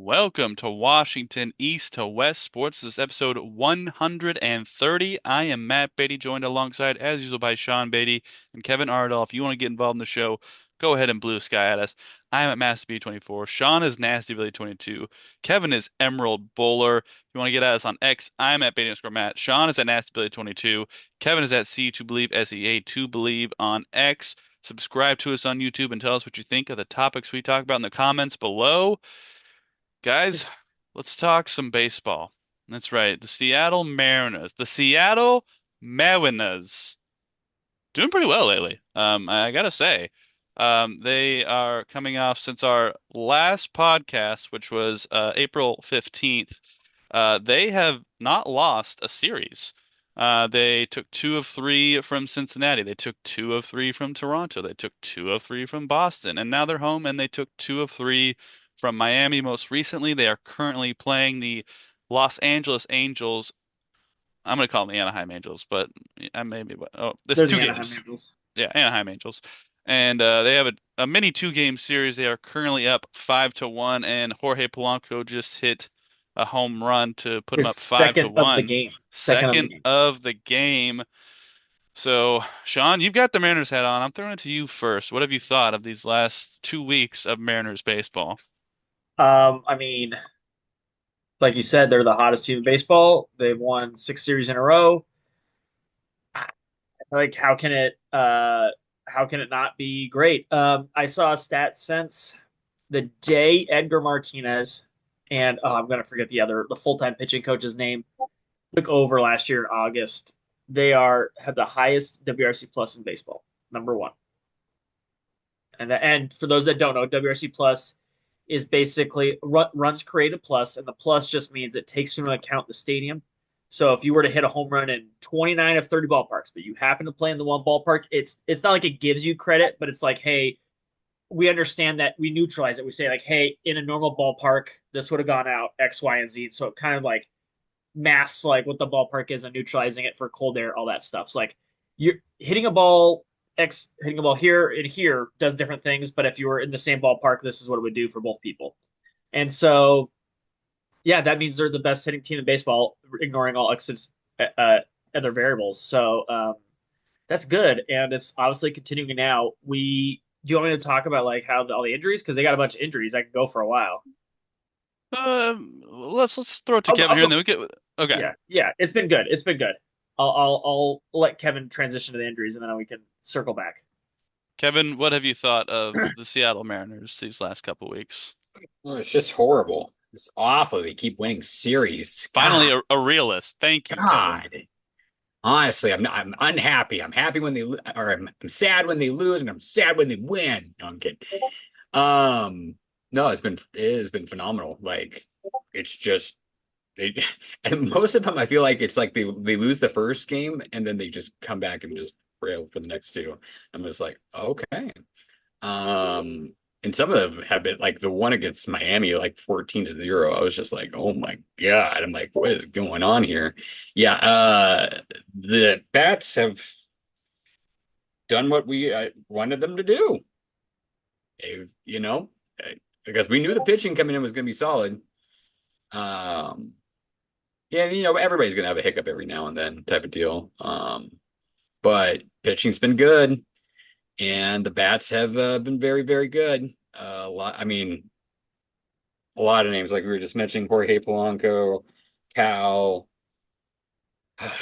Welcome to Washington East to West Sports. This is episode 130. I am Matt Beatty, joined alongside, as usual, by Sean Beatty and Kevin Ardall. If you want to get involved in the show, go ahead and blue sky at us. I am at MasterB24. Sean is NastyBilly22. Kevin is Emerald Bowler. If you want to get at us on X, I'm at Beatty_Matt. Sean is at NastyBilly22. Kevin is at C2Believe, SEA2Believe on X. Subscribe to us on YouTube and tell us what you think of the topics we talk about in the comments below. Guys, let's talk some baseball. That's right. The Seattle Mariners. The Seattle Mariners. Doing pretty well lately. I gotta say. They are coming off since our last podcast, which was April 15th. They have not lost a series. They took two of three from Cincinnati. They took two of three from Toronto. They took two of three from Boston. And now they're home and they took two of three from Miami most recently. They are currently playing the Los Angeles Angels. I'm going to call them the Anaheim Angels, but I maybe, there's They're two the Anaheim games. Angels. Yeah, Anaheim Angels. And they have a mini two-game series. They are currently up 5-1, and Jorge Polanco just hit a home run to put them His up 5 to second of the 1. game. Second of the Second game. of the game. So, Sean, you've got the Mariners hat on. I'm throwing it to you first. What have you thought of these last 2 weeks of Mariners baseball? I mean, like you said, they're the hottest team in baseball. They've won 6 series in a row. Like, how can it not be great? I saw a stat since the day Edgar Martinez and I'm gonna forget the full-time pitching coach's name took over last year in August. They have the highest WRC plus in baseball, number one. And for those that don't know, WRC plus is basically runs created plus, and the plus just means it takes into account the stadium. So if you were to hit a home run in 29 of 30 ballparks, but you happen to play in the one ballpark, it's not like it gives you credit, but it's like, hey, we understand that we neutralize it. We say like, hey, in a normal ballpark, this would have gone out X, Y, and Z. So it kind of like masks like what the ballpark is and neutralizing it for cold air, all that stuff. So like you're hitting a ball here and here does different things, but if you were in the same ballpark, this is what it would do for both people. And so yeah, that means they're the best hitting team in baseball, ignoring all other variables. So that's good, and it's obviously continuing now. We Do you want me to talk about like how all the injuries because they got a bunch of injuries? I could go for a while. Let's throw it to Kevin I'll here, and go. then we get. Okay, Yeah. It's been good. It's been good. I'll let Kevin transition to the injuries, and then we can circle back. Kevin, what have you thought of the Seattle Mariners these last couple weeks? Oh, it's just horrible. It's awful. They keep winning series. Finally, God, a realist. Thank you, Kevin. God. Honestly, I'm unhappy. I'm happy when or I'm sad when they lose, and I'm sad when they win. No, I'm kidding. Um, no, it has been phenomenal. Like, it's just they, and most of them, I feel like it's like they lose the first game, and then they just come back and just rail for the next two. I'm just like, okay. Um, and some of them have been like the one against Miami, like 14-0. I was just like, oh my God. I'm like, what is going on here? Yeah, the Bats have done what we wanted them to do. They've, because we knew the pitching coming in was going to be solid. Um, yeah, everybody's going to have a hiccup every now and then type of deal. But pitching's been good. And the bats have been very, very good. A lot of names like we were just mentioning: Jorge Polanco, Cal,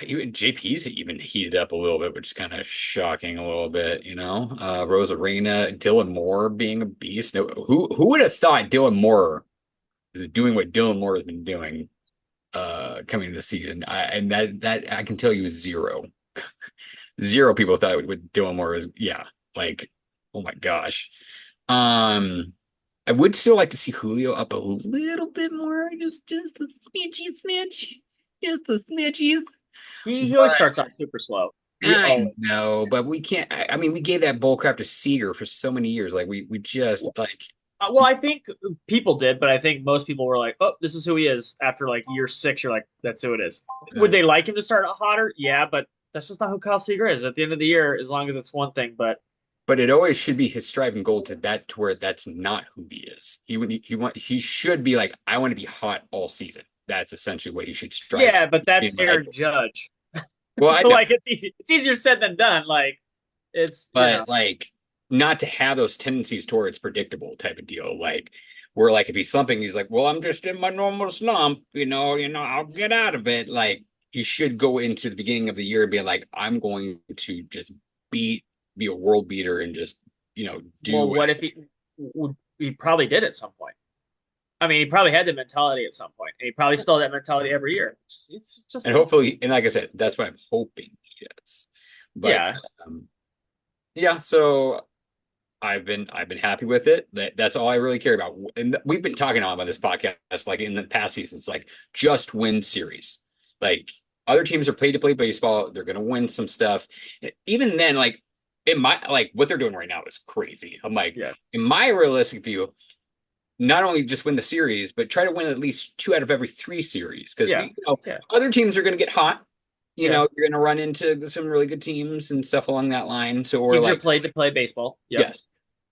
even JP's even heated up a little bit, which is kind of shocking a little bit. Rosarena, Dylan Moore being a beast. No, who would have thought Dylan Moore is doing what Dylan Moore has been doing coming into the season? And that I can tell you zero. Zero people thought what Dylan Moore was. Yeah, like, oh my gosh. Um, I would still like to see Julio up a little bit more, just a smidge, just a smidges. He always But starts out super slow. He I always. know, but we can't. I mean, we gave that bull crap to Seager for so many years. Like we just like Well, I think people did, but I think most people were like, "Oh, this is who he is." After like year six, you're like, "That's who it is." Would uh, they like him to start out hotter? Yeah, but that's just not who Kyle Seager is. At the end of the year, as long as it's one thing. But but it always should be his striving goal to where that's not who he is. He should be like, I want to be hot all season. That's essentially what he should strive to. Yeah, but In that's my Aaron opinion. Judge. Well, I know, Like it's easier said than done. Like it's but like not to have those tendencies towards predictable type of deal. Like where like if he's slumping, he's like, well, I'm just in my normal slump, I'll get out of it. Like he should go into the beginning of the year being like, I'm going to just be a world beater and just, well, do what if he probably did at some point? I mean, he probably had the mentality at some point, and he probably still had that mentality every year. It's just and hopefully, and like I said, that's what I'm hoping he does. But yeah, um, yeah, so I've been happy with it. That's all I really care about. And we've been talking about this podcast like in the past seasons, like just win series. Like other teams are pay to play baseball, they're gonna win some stuff. Even then, like in my like what they're doing right now is crazy. I'm like, yeah, in my realistic view, not only just win the series, but try to win at least two out of every three series. Because yeah, yeah, other teams are gonna get hot. yeah. You're gonna run into some really good teams and stuff along that line. So we're Keeps your like, play to play baseball. Yep. yes.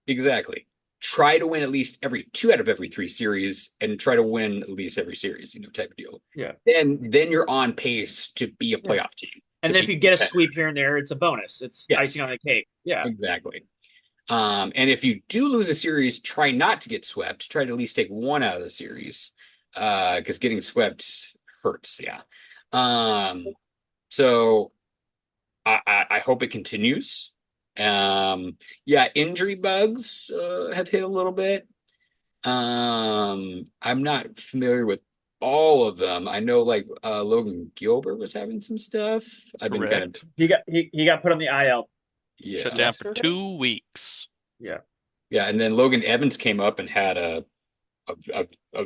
Exactly. Try to win at least every two out of every three series and try to win at least every series, type of deal. Yeah. Then you're on pace to be a Yeah. playoff team. And To then be if you get a sweep here and there, it's a bonus. It's yes, icing on the cake. Yeah. exactly. And if you do lose a series, try not to get swept. Try to at least take one out of the series. Because getting swept hurts, yeah. So I hope it continues. Yeah, injury bugs have hit a little bit. I'm not familiar with all of them. I know like Logan Gilbert was having some stuff. I've been kind of Correct. He got put on the IL yeah. Shut down for yesterday. 2 weeks. Yeah. Yeah, and then Logan Evans came up and had a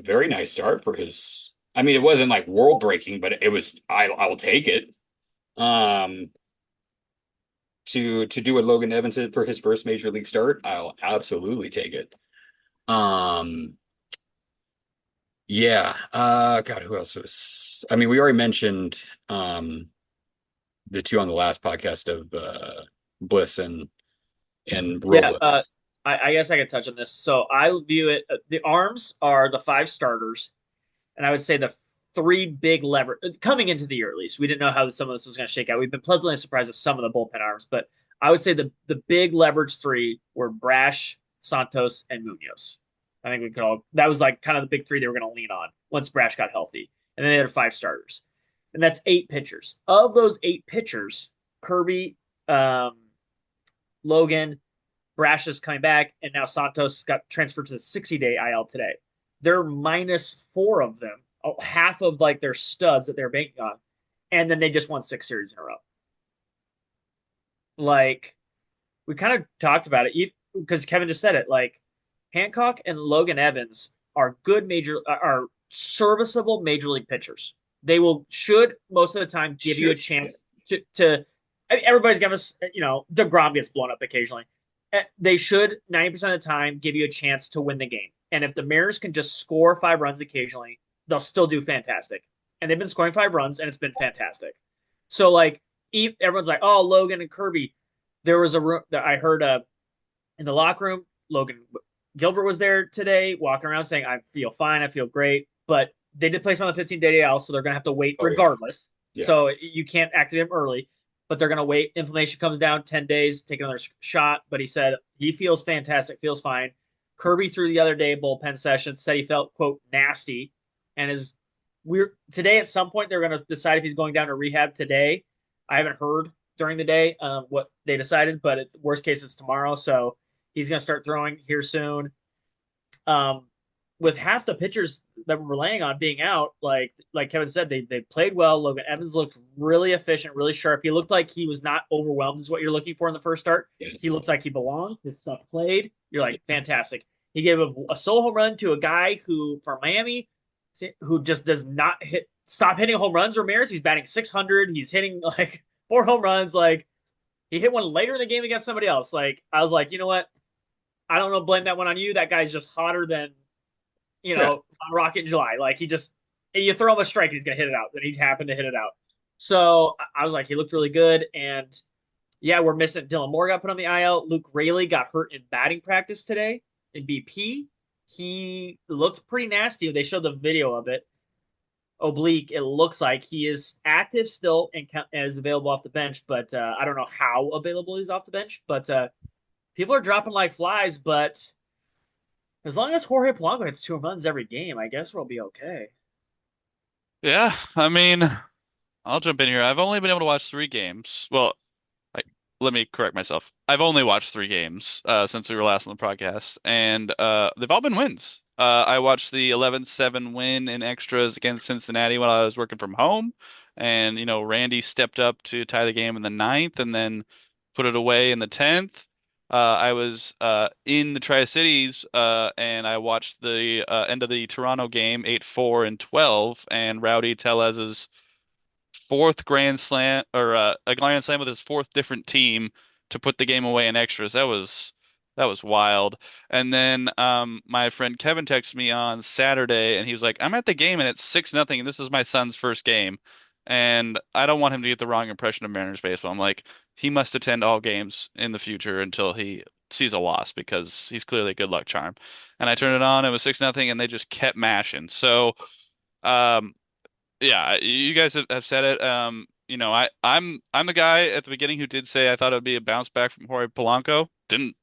very nice start for his. I mean, it wasn't like world breaking, but it was. I will take it. Um, to do what Logan Evans did for his first major league start, I'll absolutely take it. Um, yeah. God, who else was? I mean, we already mentioned the two on the last podcast of Bliss and Yeah. Robles. I guess I could touch on this. So I view it. The arms are the five starters, and I would say the three big lever coming into the year at least. We didn't know how some of this was going to shake out. We've been pleasantly surprised with some of the bullpen arms, but I would say the big leverage three were Brash, Santos, and Munoz. I think we could all that was like kind of the big three they were going to lean on once Brash got healthy, and then they had five starters, and that's eight pitchers. Of those eight pitchers, Kirby, um, Logan, Brash is coming back, and now Santos got transferred to the 60-day IL today. They're minus four of them, half of like their studs that they're banking on, and then they just won six series in a row. Like we kind of talked about it because Kevin just said it. Like Hancock and Logan Evans are good are serviceable major league pitchers. They should most of the time give you a chance to everybody's gonna DeGrom gets blown up occasionally. They should 90% of the time give you a chance to win the game. And if the Mariners can just score 5 runs occasionally, they'll still do fantastic. And they've been scoring 5 runs, and it's been fantastic. So like everyone's like, oh, Logan and Kirby. There was I heard in the locker room, Logan Gilbert was there today, walking around saying, I feel fine, I feel great. But they did place on the 15-day DL, so they're going to have to wait Oh yeah, regardless. yeah. So you can't activate him early, but they're going to wait. Inflammation comes down 10 days, take another shot. But he said he feels fantastic, feels fine. Kirby threw the other day bullpen session, said he felt, quote, nasty. And is we're today at some point they're going to decide if he's going down to rehab today. I haven't heard during the day what they decided, but worst case it's tomorrow. So he's going to start throwing here soon. Um, with half the pitchers that we're relying on being out, like Kevin said, they played well. Logan Evans looked really efficient, really sharp. He looked like he was not overwhelmed, is what you're looking for in the first start. Yes. He looked like he belonged. His stuff played. You're like, fantastic. He gave a solo home run to a guy who from Miami who just does not stop hitting home runs. Ramirez, he's batting 600. He's hitting like 4 home runs. Like he hit one later in the game against somebody else. Like I was like, you know what? I don't know. Blame that one on you. That guy's just hotter than Yeah. on Rocket in July. Like you throw him a strike, he's gonna hit it out. Then he happened to hit it out. So I was like, he looked really good, and Yeah, we're missing. Dylan Moore got put on the IL. Luke Rayleigh got hurt in batting practice today in BP. He looked pretty nasty. They showed the video of it. Oblique. It looks like he is active still and is available off the bench, but I don't know how available he's off the bench. But people are dropping like flies. But as long as Jorge Polanco hits 2 runs every game, I guess we'll be okay. Yeah, I mean, I'll jump in here. I've only been able to watch 3 games. Well, I, let me correct myself. I've only watched 3 games since we were last on the podcast, and they've all been wins. I watched the 11-7 win in extras against Cincinnati while I was working from home, and Randy stepped up to tie the game in the ninth, and then put it away in the 10th. I was in the Tri-Cities, and I watched the end of the Toronto game, 8-4 and 12, and Rowdy Tellez's fourth grand slam, or a grand slam with his fourth different team to put the game away in extras. That was wild. And then my friend Kevin texted me on Saturday and he was like, "I'm at the game and it's 6-0 and this is my son's first game." And I don't want him to get the wrong impression of Mariners baseball. I'm like, he must attend all games in the future until he sees a loss because he's clearly a good luck charm. And I turned it on, it was 6-0 and they just kept mashing. So um yeah, you guys have said it. I'm the guy at the beginning who did say I thought it would be a bounce back from Jorge Polanco. Didn't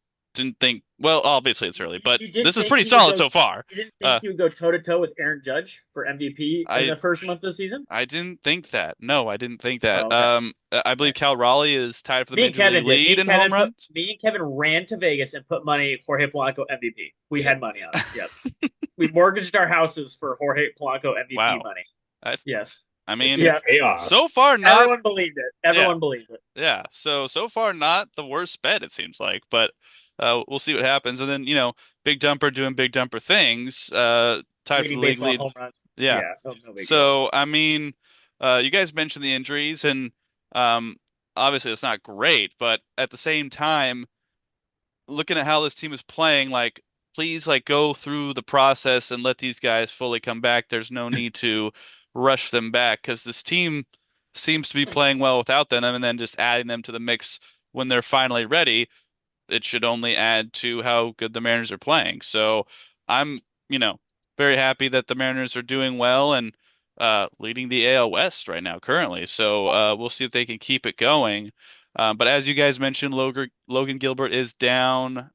think. Well, obviously it's early, but You didn't this is think pretty he would solid go. so far. You didn't think Uh, he would go toe to toe with Aaron Judge for MVP in I the first month of the season? I didn't think that. No, I didn't think that. Oh, okay. I believe Okay. Cal Raleigh is tied for the Me and major league Kevin did. lead in home runs. Me and Kevin ran to Vegas and put money Jorge Polanco MVP. We Yeah. had money on it. Yep. We mortgaged our houses for Jorge Polanco MVP Wow. money. I Yes. I It's mean, Good yeah. payoff. so far not. Everyone believed it. Yeah. Everyone believed it. Yeah, so far not the worst bet it seems like, but we'll see what happens. And then Big Dumper doing Big Dumper things, tied for Leading the league baseball in lead. home runs. Yeah. Yeah. No, no big deal. So I mean, you guys mentioned the injuries, and um, obviously it's not great, but at the same time, looking at how this team is playing, like please like go through the process and let these guys fully come back. There's no need to rush them back because this team seems to be playing well without them, and then just adding them to the mix when they're finally ready, it should only add to how good the Mariners are playing. So I'm, you know, very happy that the Mariners are doing well and leading the AL West right now currently. So we'll see if they can keep it going. But as you guys mentioned, Logan Gilbert is down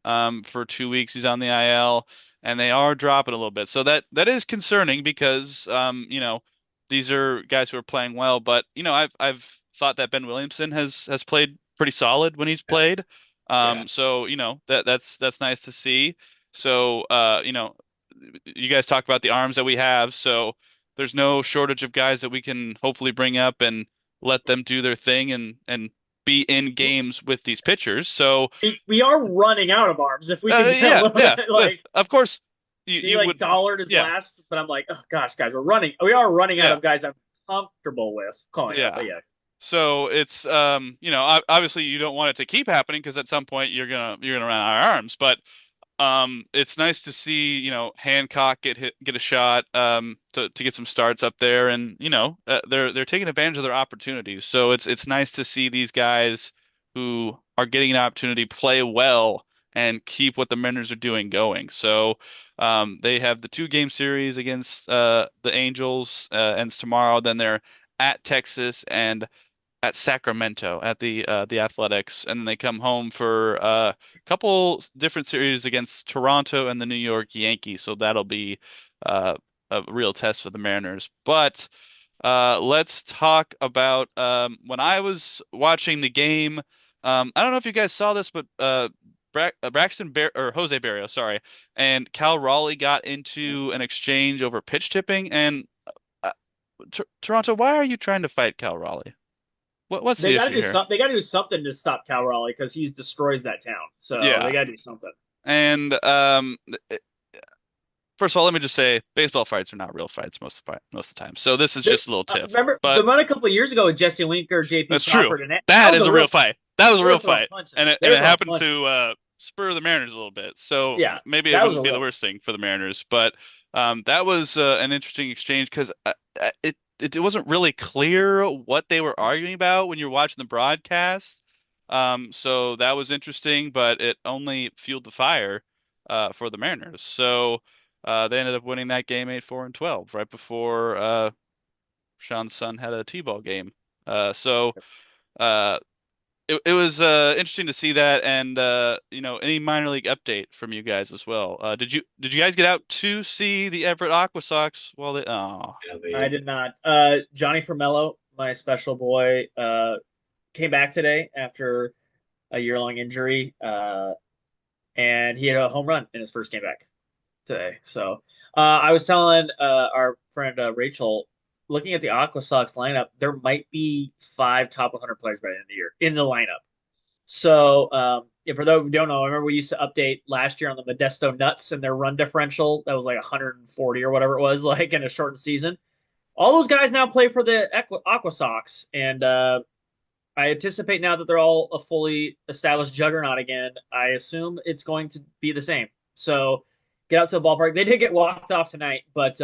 for 2 weeks. He's on the IL, and they are dropping a little bit. So that is concerning because these are guys who are playing well. But I've thought that Ben Williamson has played pretty solid when he's Yeah. played. Yeah. So that's nice to see. So you guys talk about the arms that we have, so there's no shortage of guys that we can hopefully bring up and let them do their thing and be in games with these pitchers. So We are running out of arms. If we can get a yeah, little yeah, bit like of course he you like would, Dollard is yeah, last, but I'm like, oh gosh, guys, we are running out yeah, of guys I'm comfortable with calling up. yeah. But yeah, So it's obviously you don't want it to keep happening because at some point you're gonna run out of arms, but it's nice to see, Hancock get a shot, to get some starts up there, and they're taking advantage of their opportunities. So it's nice to see these guys who are getting an opportunity play well and keep what the Mariners are doing going. So they have the 2-game series against the Angels, ends tomorrow. Then they're at Texas and at Sacramento at the Athletics, and then they come home for a couple different series against Toronto and the New York Yankees. So that'll be uh, a real test for the Mariners. But let's talk about when I was watching the game. I don't know if you guys saw this, but or Jose Barrio, sorry, and Cal Raleigh got into an exchange over pitch tipping. And uh, Toronto, why are you trying to fight Cal Raleigh? What's they the got to issue do here? something. They got to do something to stop Cal Raleigh because he destroys that town. So they Yeah. got to do something. And first of all, let me just say, baseball fights are not real fights most of the time. So this is just a little tiff. Remember the But one a couple of years ago with Jesse Winker, J.P. that's true. Crawford, and that That was is a a real real fight. fight. That was a They were real throwing fight, and punches. it They and were it throwing happened punches. to spur the Mariners a little bit. So Yeah, maybe it that was a wouldn't be the real. worst thing for the Mariners. But that was an interesting exchange because it wasn't really clear what they were arguing about when you're watching the broadcast. So that was interesting, but it only fueled the fire for the Mariners. So they ended up winning that game 8-4-12 right before Sean's son had a T-ball game. So uh, it was interesting to see that, and any minor league update from you guys as well. Did you guys get out to see the Everett Aqua Sox while they? Oh, Yeah, I did not. Johnny Formello, my special boy, came back today after a year-long injury, and he had a home run in his first game back today. So I was telling our friend Rachel, looking at the Aqua Sox lineup, there might be five top 100 players by the end of the year in the lineup. So if for those who don't know, I remember we used to update last year on the Modesto Nuts and their run differential. That was like 140 or whatever it was, like in a shortened season. All those guys now play for the Aqua Sox, and I anticipate now that they're all a fully established juggernaut again. I assume it's going to be the same. So get out to the ballpark. They did get walked off tonight, but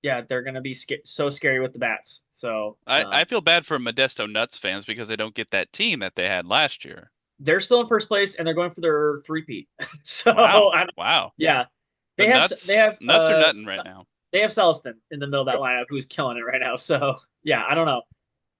yeah, they're going to be so scary with the bats. So I feel bad for Modesto Nuts fans because they don't get that team that they had last year. they're still in first place, and they're going for their three-peat. So Wow, wow. yeah, The they Nuts have Nuts are nutting right now. they have Celestin in the middle of that lineup who's killing it right now. So yeah, I don't know.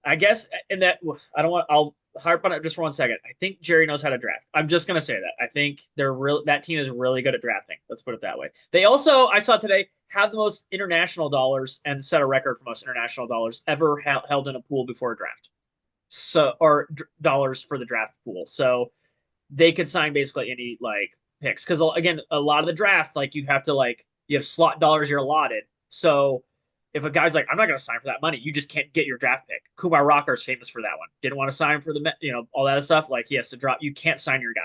I guess in that I don't want. I'll harp on it just for 1 second. I think Jerry knows how to draft. I'm just gonna say that. I think they're real. That team is really good at drafting. Let's put it that way. They also, I saw today, have the most international dollars and set a record for most international dollars ever held in a pool before a draft. So or dollars for the draft pool. So they could sign basically any like picks because again, a lot of the draft like you have slot dollars you're allotted. So if a guy's like, I'm not going to sign for that money, you just can't get your draft pick. Kumar Rocker is famous for that one. Didn't want to sign for the, all that stuff. Like he has to drop. You can't sign your guy.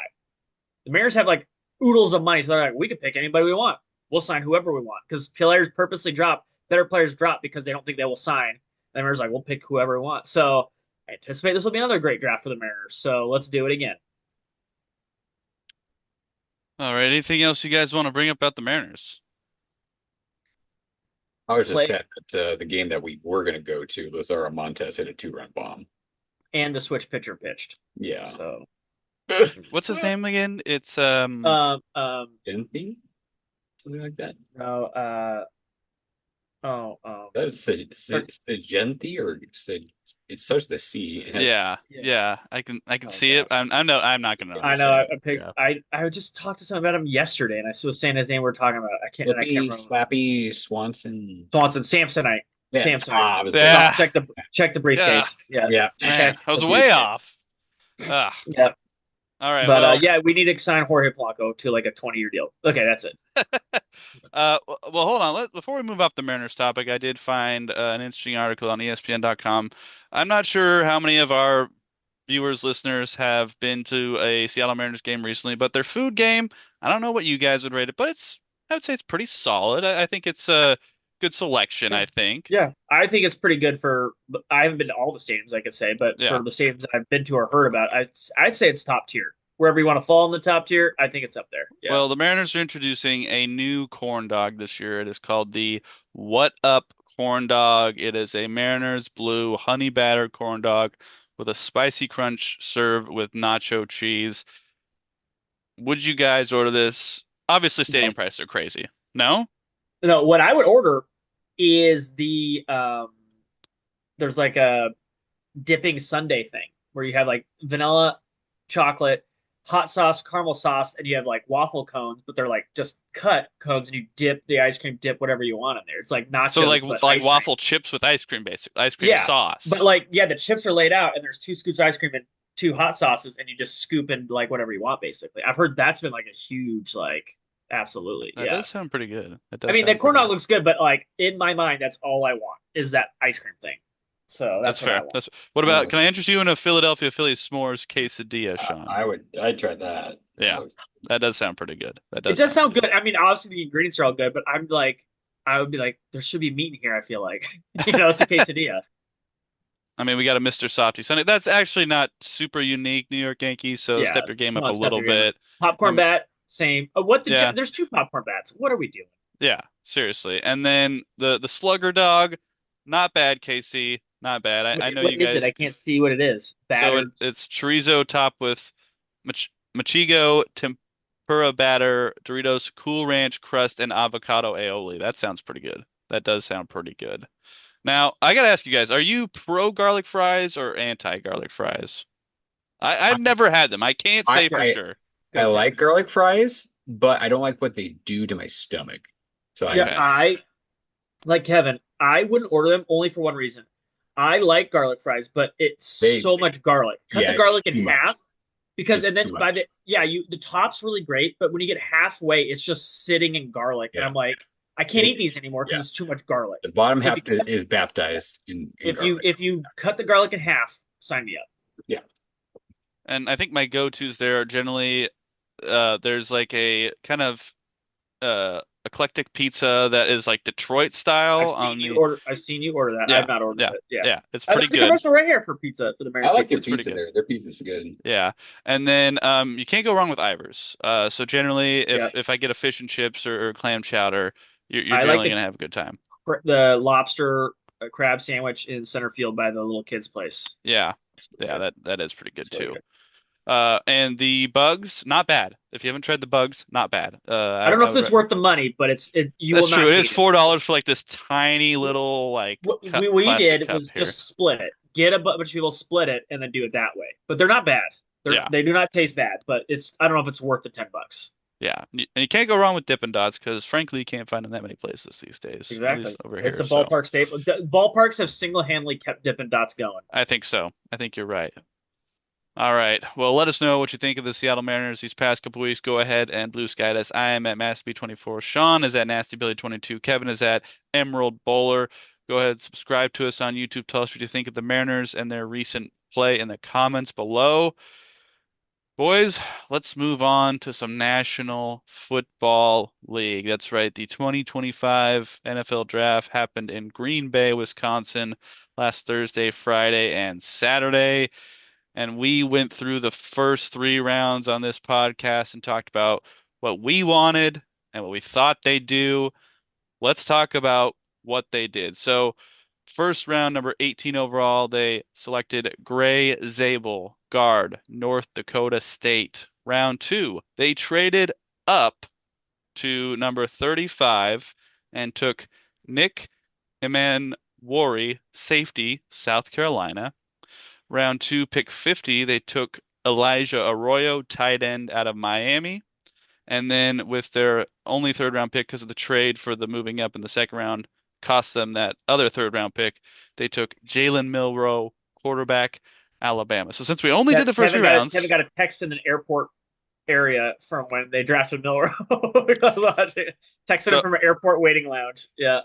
The Mariners have like oodles of money, so they're like, we could pick anybody we want. We'll sign whoever we want because players purposely drop. Better players drop because they don't think they will sign. The Mariners like, we'll pick whoever we want. So I anticipate this will be another great draft for the Mariners. So let's do it again. All right. Anything else you guys want to bring up about the Mariners? I was just Play sad that the game that we were going to go to, Lazaro Montes hit a 2-run bomb. and the switch pitcher pitched. Yeah. So What's his name again? It's Something like that. no That's Sagenti or it starts with a C. It has, yeah, yeah. yeah. I can Oh see it. gosh. I'm not gonna I know. say I it. picked. Yeah. I just talked to someone about him yesterday, and I was saying his name. We're talking about. I can't remember. Slappy Swanson. Swanson, Samsonite, Yeah. Samsonite. I was Yeah. Check the briefcase. Yeah. Yeah. Man, I was The way beefcake. off. Ugh. Yeah. All right. But Well, yeah, we need to sign Jorge Blanco to like a 20-year deal. Okay, that's it. hold on. Before we move off the Mariners topic, I did find an interesting article on ESPN.com. I'm not sure how many of our viewers, listeners have been to a Seattle Mariners game recently, but their food game, I don't know what you guys would rate it, but I would say it's pretty solid. I think it's a good selection, I think. Yeah, I think it's pretty good for. I haven't been to all the stadiums, I could say, but Yeah. for the stadiums that I've been to or heard about, I'd say it's top tier. Wherever you want to fall in the top tier, I think it's up there. Yeah. Well, the Mariners are introducing a new corn dog this year. It is called the What Up Corn Dog. It is a Mariners blue honey battered corn dog with a spicy crunch served with nacho cheese. Would you guys order this? Obviously, stadium prices are crazy. No? No, what I would order is the there's like a dipping sundae thing where you have like vanilla, chocolate, hot sauce, caramel sauce, and you have like waffle cones, but they're like just cut cones, and you dip the ice cream dip whatever you want in there. It's like nachos, So like but like ice cream. waffle chips with ice cream, ice cream Yeah, sauce. but like yeah, the chips are laid out, and there's 2 scoops of ice cream and 2 hot sauces, and you just scoop in like whatever you want. Basically, I've heard that's been like a huge like absolutely That yeah. does sound pretty good. That does I mean, the sound corn pretty dog good. looks good, but like in my mind, that's all I want is that ice cream thing. So That's that's what I fair. want. What about, Oh. can I interest you in a Philadelphia Phillies s'mores quesadilla, Sean? I'd try that. Yeah, that does sound pretty good. That It does does sound pretty good. I mean, obviously the ingredients are all good, but I would be like, there should be meat in here. I feel like, it's a quesadilla. I mean, we got a Mr. Softy Sunday. That's actually not super unique, New York Yankees, so Yeah, step your game come up on, a step little your game up. bit. Popcorn Um, bat, same. yeah, There's 2 popcorn bats. What are we doing? yeah, seriously. And then the Slugger Dog, not bad, Casey. Not bad. I know What you is it? guys. I can't see what it is. So Battered. it's chorizo topped with Machigo, tempura batter, Doritos Cool Ranch crust, and avocado aioli. That sounds pretty good. That does sound pretty good. Now, I gotta ask you guys, are you pro garlic fries or anti garlic fries? I've never had them. I can't I say for I, sure. I Go, Kevin. like garlic fries, but I don't like what they do to my stomach. So Yeah, Okay. I like Kevin. I wouldn't order them only for one reason. I like garlic fries, but it's they so much garlic. Cut yeah, the it's garlic in too much. half because, It's and then too by the much. yeah, the top's really great, but when you get halfway, it's just sitting in garlic, and Yeah. I'm like, I can't eat It, these anymore because yeah. it's too much garlic. The bottom If you half is baptized in garlic. if you cut the garlic in half, sign me up. Yeah. And I think my go-tos there are generally there's like a kind of eclectic pizza that is like Detroit style on the I've seen you order that. I've yeah, not ordered yeah, it. Yeah, yeah. It's pretty there's a good. commercial right here for pizza for the I Mariners like their It's pizza. pretty pizza good. there. Their pizza's good. Yeah. And then you can't go wrong with Ivar's. So generally Yeah, if I get a fish and chips or clam chowder, you're I like generally gonna have a good time. the lobster crab sandwich in center field by the little kid's place. Yeah. It's really Yeah, good. that is pretty good It's really too. good. And the bugs, not bad. If you haven't tried the bugs, not bad. I don't know I if would it's worth the money, but you That's will true. not It is hate it. $4 for like this tiny little like What cup, we plastic did cup was here. just split it. Get a bunch of people, split it, and then do it that way. But they're not bad. Yeah, They do not taste bad, but I don't know if it's worth the $10. yeah. And you can't go wrong with Dippin' Dots because frankly, you can't find them that many places these days, at least Exactly. over It's here. a So ballpark staple. Ballparks have single-handedly kept Dippin' Dots going. I think so. I think you're right. All right. Well, let us know what you think of the Seattle Mariners these past couple weeks. Go ahead and blue sky us. I am at MastyB24. Sean is at NastyBilly22. Kevin is at Emerald Bowler. Go ahead and subscribe to us on YouTube. Tell us what you think of the Mariners and their recent play in the comments below. Boys, let's move on to some National Football League. That's right. The 2025 NFL Draft happened in Green Bay, Wisconsin last Thursday, Friday, and Saturday. And we went through the first three rounds on this podcast and talked about what we wanted and what we thought they'd do. Let's talk about what they did. So, first round, number 18 overall, they selected Gray Zabel, guard, North Dakota State. Round two, they traded up to number 35 and took Nick Emanwori, safety, South Carolina. Round two, pick 50, they took Elijah Arroyo, tight end out of Miami. And then with their only third round pick because of the trade for the moving up in the second round cost them that other third round pick, they took Jalen Milroe, quarterback, Alabama. So since we only did the first three Kevin rounds, got a text in an airport area from when they drafted Miller. Texted him so from an airport waiting lounge. Yeah.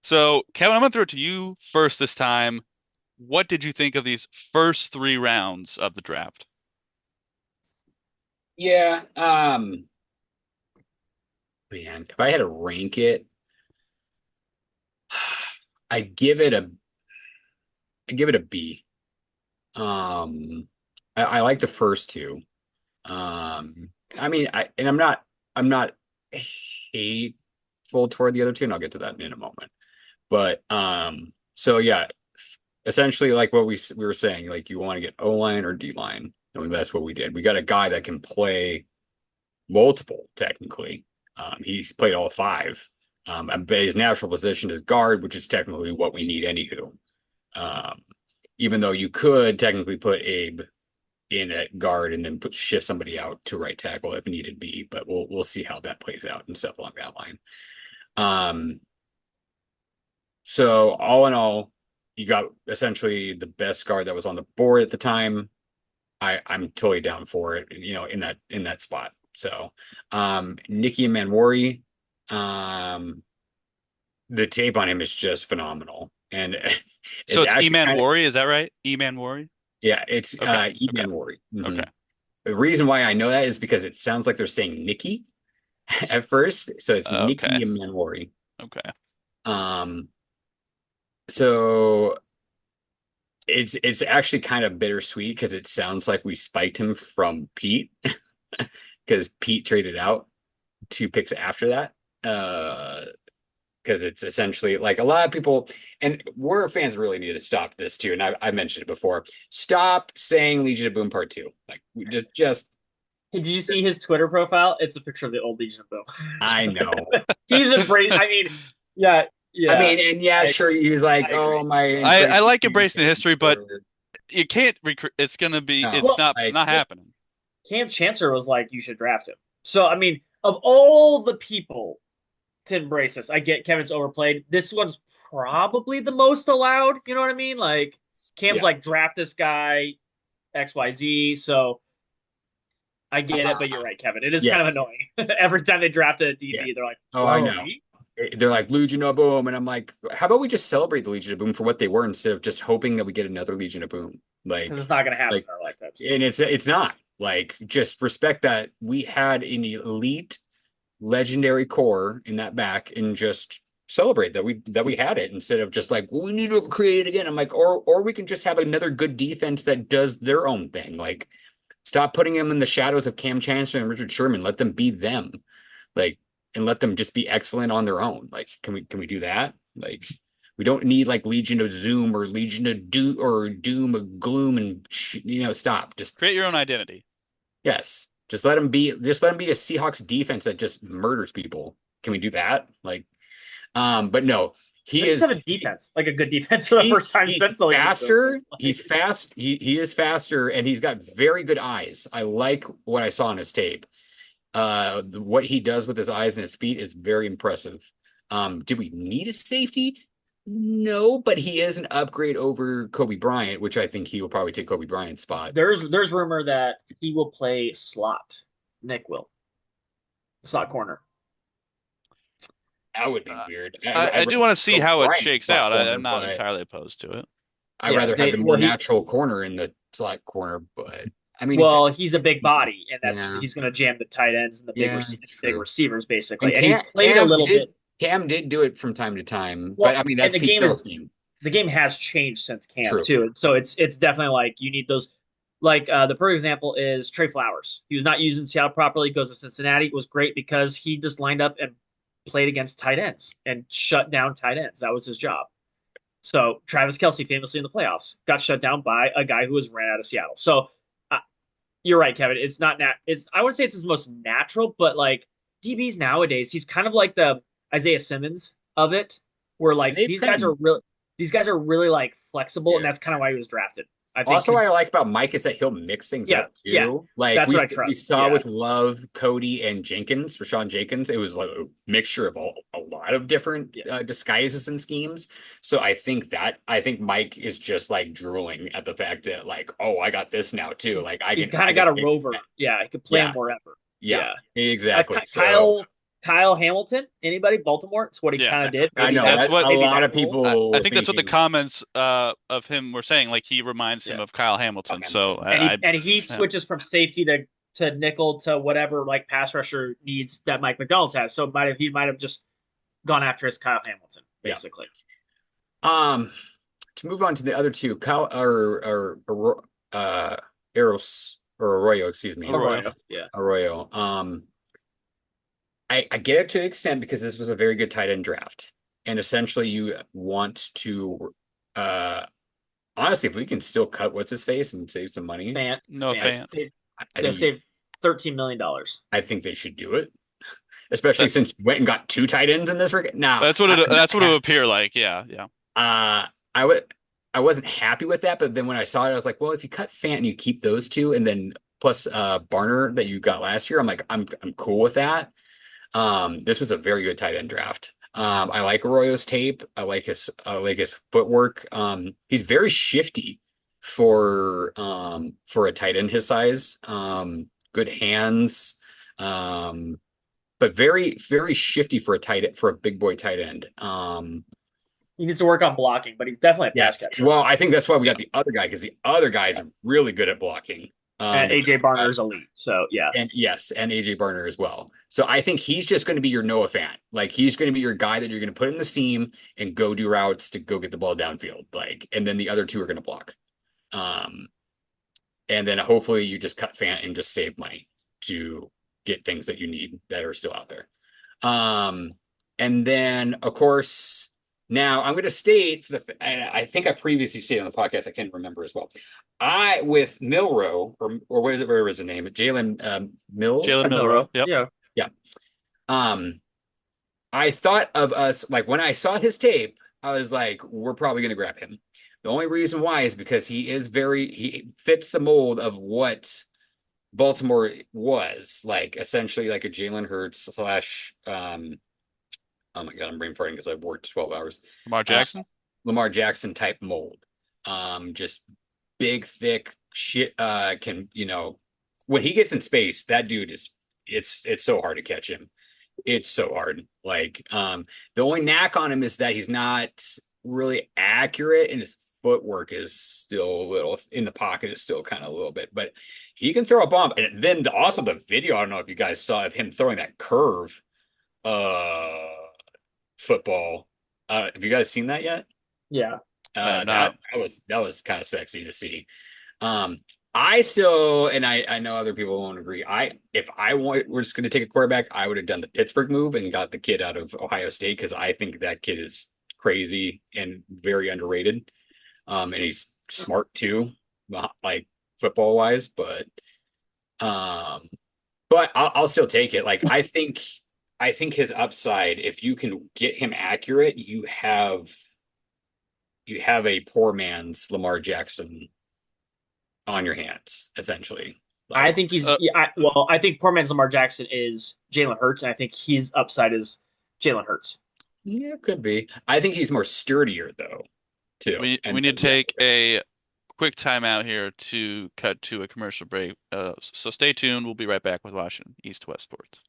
so Kevin, I'm gonna throw it to you first this time. What did you think of these first three rounds of the draft? Yeah. Man, if I had to rank it, I'd give it a I'd give it a B. I like the first two. I mean, I'm not hateful toward the other two, and I'll get to that in a moment. But so yeah, essentially like what we were saying, like you want to get O line or D line. I mean, that's what we did. We got a guy that can play multiple technically. He's played all five. But his natural position is guard, which is technically what we need anywho. Um, Even though you could technically put Abe in at guard and then shift somebody out to right tackle if needed be, but we'll see how that plays out and stuff along that line. Um, so all in all, you got essentially the best guard that was on the board at the time. I'm totally down for it, in that spot. So Nicky Manwari, um, the tape on him is just phenomenal. And So it's it's actually Eman kind of Worry, is that right? Eman Worry? yeah, it's Okay, okay, E-Man Worry. okay, The reason why I know that is because it sounds like they're saying Nikki at first. So it's okay, Nikki and Manwari. okay. Um, so it's actually kind of bittersweet because it sounds like we spiked him from Pete because Pete traded out two picks after that. because it's essentially like a lot of people, and Warrior fans really need to stop this too. And I mentioned it before. Stop saying Legion of Boom Part 2. Like we Hey, did you see just his Twitter profile? It's a picture of the old Legion of I Boom. know. He's embraced. I mean, yeah, I yeah. mean, and yeah, I sure, he's like, I oh, agree. my I inspiration like embracing the history, but for you can't it's gonna be no, it's Well, not like happening. Cam Chancellor was like, you should draft him. So I mean, of all the people to embrace this, I get Kevin's overplayed. This one's probably the most allowed. You know what I mean? Like Cam's yeah, like draft this guy XYZ. So I get it, but you're right, Kevin. It is kind of yes, annoying. Every time they draft a yeah. DB, they're like, Oh, I "Whoa, know. me?" They're like Legion of Boom, and I'm like, how about we just celebrate the Legion of Boom for what they were instead of just hoping that we get another Legion of Boom? Because it's not going to happen Like, in our lifetimes. and it's not like just respect that we had an elite, legendary core in that back, and just celebrate that we had it instead of just like, well, we need to create it again. I'm like, or we can just have another good defense that does their own thing. Like, stop putting them in the shadows of Cam Chancellor and Richard Sherman. Let them be them. Like, and let them just be excellent on their own. Like, can we do that? Like, we don't need like Legion of Zoom or Legion of Doom or Doom of Gloom and stop. Just Create your own identity. yes, just let them be a Seahawks defense that just murders people. Can we do that? Like, but no, he Let's just have is a defense, like a good defense for the first time he's since the Legion of Boom. faster. Like, He's fast. He is faster, and he's got very good eyes. I like what I saw on his tape. What he does with his eyes and his feet is very impressive. Do we need a safety? No, but he is an upgrade over Kobe Bryant, which I think he will probably take Kobe Bryant's spot. there's rumor that he will play slot. Nick will slot corner. That would be Uh, weird. I I'd do rather want to see Kobe how it Bryant shakes slot out. corner, I'm not but entirely opposed to it. I'd Yeah, rather have the more well natural corner in the slot corner. But I mean, he's a big body, and yeah, he's going to jam the tight ends and the yeah, big true. receivers And basically. And he played a Cam little did bit. Cam did do it from time to time, but Well, I mean and that's Pete Carroll's team. the game has changed since camp True. too. And so it's definitely like you need those. Like the perfect example is Trey Flowers. He was not using Seattle properly. Goes to Cincinnati. It was great because he just lined up and played against tight ends and shut down tight ends. That was his job. So Travis Kelsey, famously in the playoffs, got shut down by a guy who was ran out of Seattle. So uh, you're right, Kevin. It's not It's I would say it's his most natural, but like DBs nowadays, he's kind of like the Isaiah Simmons of it, where And like they've kind of these guys are really like flexible, and yeah. that's kind of why he was drafted. I think Also, what because I like about Mike is that he'll mix things yeah, up yeah, too. Like that's what I we trust. saw Yeah, with Love, Cody, and Jenkins, Rashawn Jenkins. It was like a mixture of a lot of different yeah. disguises and schemes. So I think Mike is just like drooling at the fact that like, oh, I got this now too. Like I He's can kind I of can got a pick. rover. Yeah, he could play him Yeah, wherever. yeah, Yeah, exactly. So Kyle Hamilton. Anybody? Baltimore. It's what he Yeah, kind of did. I that's know that's that what a Maybe lot that of role. people I were think that's what the thinking. comments of him were saying. Like he reminds him Yeah, of Kyle Oh, Hamilton. So Hamilton. and he yeah. switches from safety to nickel to whatever like pass rusher needs that Mike McDonald's has. So he might have just gone after his Kyle Hamilton Yeah. basically. Um, to move on to the other two, Kyle or Eros or Arroyo, excuse me, Arroyo. Arroyo. Yeah. Arroyo. I get it to an extent because this was a very good tight end draft, and essentially you want to, uh, honestly, if we can still cut what's his face and save some money, Fant. No Fant. fan. I They think saved $13 million. I think they should do it, especially That since you went and got two tight ends in this. Now, that's what it would appear like. Yeah, yeah. I would. I wasn't happy with that, but then when I saw it, I was like, well, if you cut Fant and you keep those two, and then plus Barner that you got last year, I'm like, I'm cool with that. This was a very good tight end draft. I like Arroyo's tape. I like his footwork. He's very shifty for a tight end his size. Good hands. But very, very shifty for a big boy tight end. He needs to work on blocking, but he's definitely a pass Yes. catcher. Well, I think that's why we Yeah. got the other guy because the other guys are really good at blocking. And AJ Barner is elite. So yeah. And yes, and AJ Barner as well. So I think he's just going to be your Noah Fant. Like he's going to be your guy that you're going to put in the seam and go do routes to go get the ball downfield. Like, and then the other two are going to block. Um, and then hopefully you just cut Fant and just save money to get things that you need that are still out there. Um, And then, of course, now I'm going to state and I think I previously stated on the podcast, I can't remember as well. I with Milrow or where was the name? Jalen Jalen Mills. Milrow. Milrow. Yep. Yeah. Yeah. Um, I thought of us like when I saw his tape, I was like, we're probably going to grab him. The only reason why is because he fits the mold of what Baltimore was like, essentially like a Jalen Hurts slash oh my God, I'm brain farting because I've worked 12 hours. Lamar Uh, Jackson. Lamar Jackson type mold. Just big, thick shit. Can when he gets in space, that dude is it's so hard to catch him. It's so hard. The only knack on him is that he's not really accurate, and his footwork is still a little in the pocket is still kind of a little bit, but he can throw a bomb. And then also the video, I don't know if you guys saw of him throwing that curve. Uh, Football. Have you guys seen that yet? Yeah. I have That not. that was kind of sexy to see. Um, I still, and I know other people won't agree. If I we're just going to take a quarterback, I would have done the Pittsburgh move and got the kid out of Ohio State because I think that kid is crazy and very underrated. And he's smart too, like football wise. Um, but I'll still take it. Like I think his upside, if you can get him accurate, you have a poor man's Lamar Jackson on your hands, essentially. I Like, think he's Uh, yeah, I think poor man's Lamar Jackson is Jalen Hurts, and I think his upside is Jalen Hurts. yeah, could be. I think he's more sturdier though, too. we And need to yeah, take a quick time out here to cut to a commercial break. So stay tuned. We'll be right back with Washington East West Sports.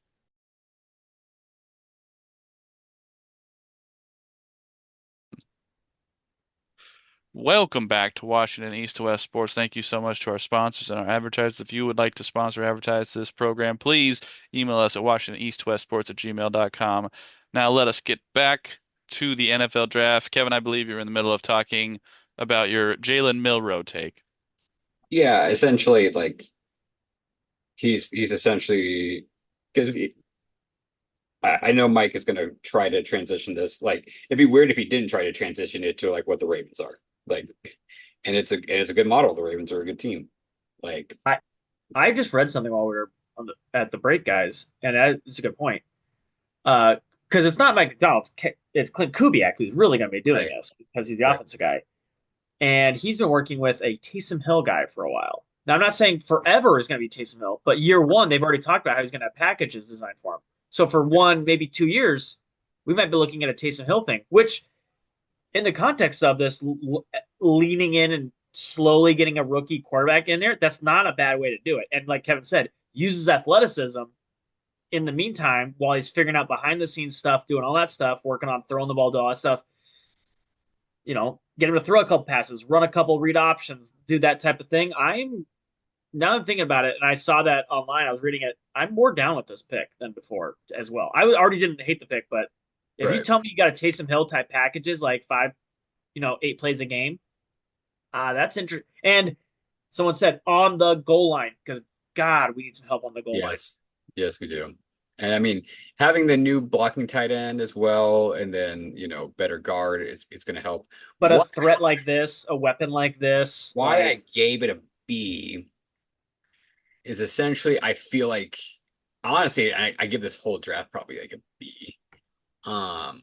Welcome back to Washington East to West Sports. Thank you so much to our sponsors and our advertisers. If you would like to sponsor or advertise this program, please email us at WashingtonEastWestSports@gmail.com. Now let us get back to the NFL draft. Kevin, I believe you're in the middle of talking about your Jalen Milrow take. yeah, essentially, like he's essentially because I know Mike is going to try to transition this. Like, it'd be weird if he didn't try to transition it to like what the Ravens are. Like, and it's a good model. The Ravens are a good team. Like, I I just read something while we were at the break, guys, and it's a good point. Because it's not Mike McDonald, it's Clint Kubiak who's really going to be doing right, this because he's the right, offensive guy, and he's been working with a Taysom Hill guy for a while. Now, I'm not saying forever is going to be Taysom Hill, but year one they've already talked about how he's going to have packages designed for him. So for one, maybe 2 years, we might be looking at a Taysom Hill thing, which in the context of this leaning in and slowly getting a rookie quarterback in there, that's not a bad way to do it. And like Kevin said, uses athleticism in the meantime while he's figuring out behind the scenes stuff, doing all that stuff, working on throwing the ball, do all that stuff. Get him to throw a couple passes, run a couple read options, do that type of thing. I'm thinking about it, and I saw that online. I was reading it. I'm more down with this pick than before as well. I already didn't hate the pick, but if you right. tell me you got a Taysom Hill type packages like 8 plays a game, that's interesting. And someone said on the goal line because God, we need some help on the goal line. Yes, yes, we do. And I mean, having the new blocking tight end as well, and then better guard, it's going to help. But a What threat like this, a weapon like this, Why I gave it a B is essentially I feel like honestly I give this whole draft probably like a B. Um,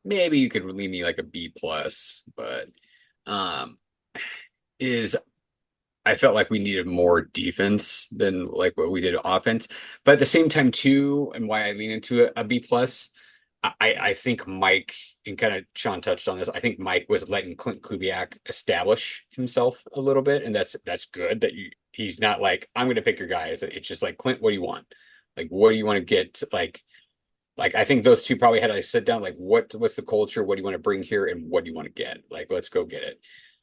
Maybe you could leave me like a B plus, but um, is I felt like we needed more defense than like what we did offense. But at the same time, too, and why I lean into a B plus, I think Mike, and kind of Sean touched on this, I think Mike was letting Clint Kubiak establish himself a little bit, and that's good that he's not like, I'm gonna pick your guys. It's just like, Clint, what do you want? Like, what do you want to get? Like I think those two probably had to like sit down, like what's the culture? What do you want to bring here, and what do you want to get? Like, let's go get it.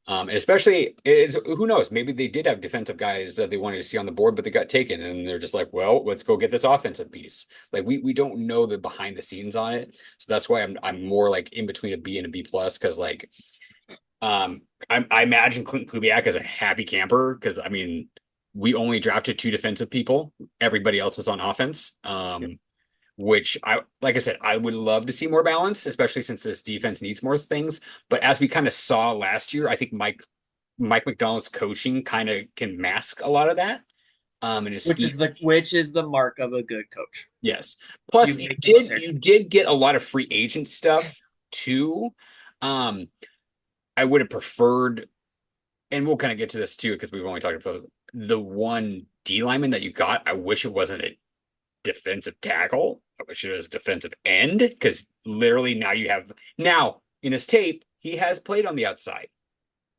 And especially, it's who knows? Maybe they did have defensive guys that they wanted to see on the board, but they got taken, and they're just like, well, let's go get this offensive piece. Like we don't know the behind the scenes on it, so that's why I'm more like in between a B and a B plus because like I imagine Clint Kubiak as a happy camper because I mean we only drafted two defensive people, everybody else was on offense. which like I said, I would love to see more balance, especially since this defense needs more things. But as we kind of saw last year, I think Mike McDonald's coaching kind of can mask a lot of that. And his scheme. Which is the mark of a good coach. Yes. Plus, You make the most you did get a lot of free agent stuff too. Um, I would have preferred, and we'll kind of get to this too because we've only talked about the one D lineman that you got. I wish it wasn't a defensive tackle. I wish it was defensive end because literally now in his tape he has played on the outside.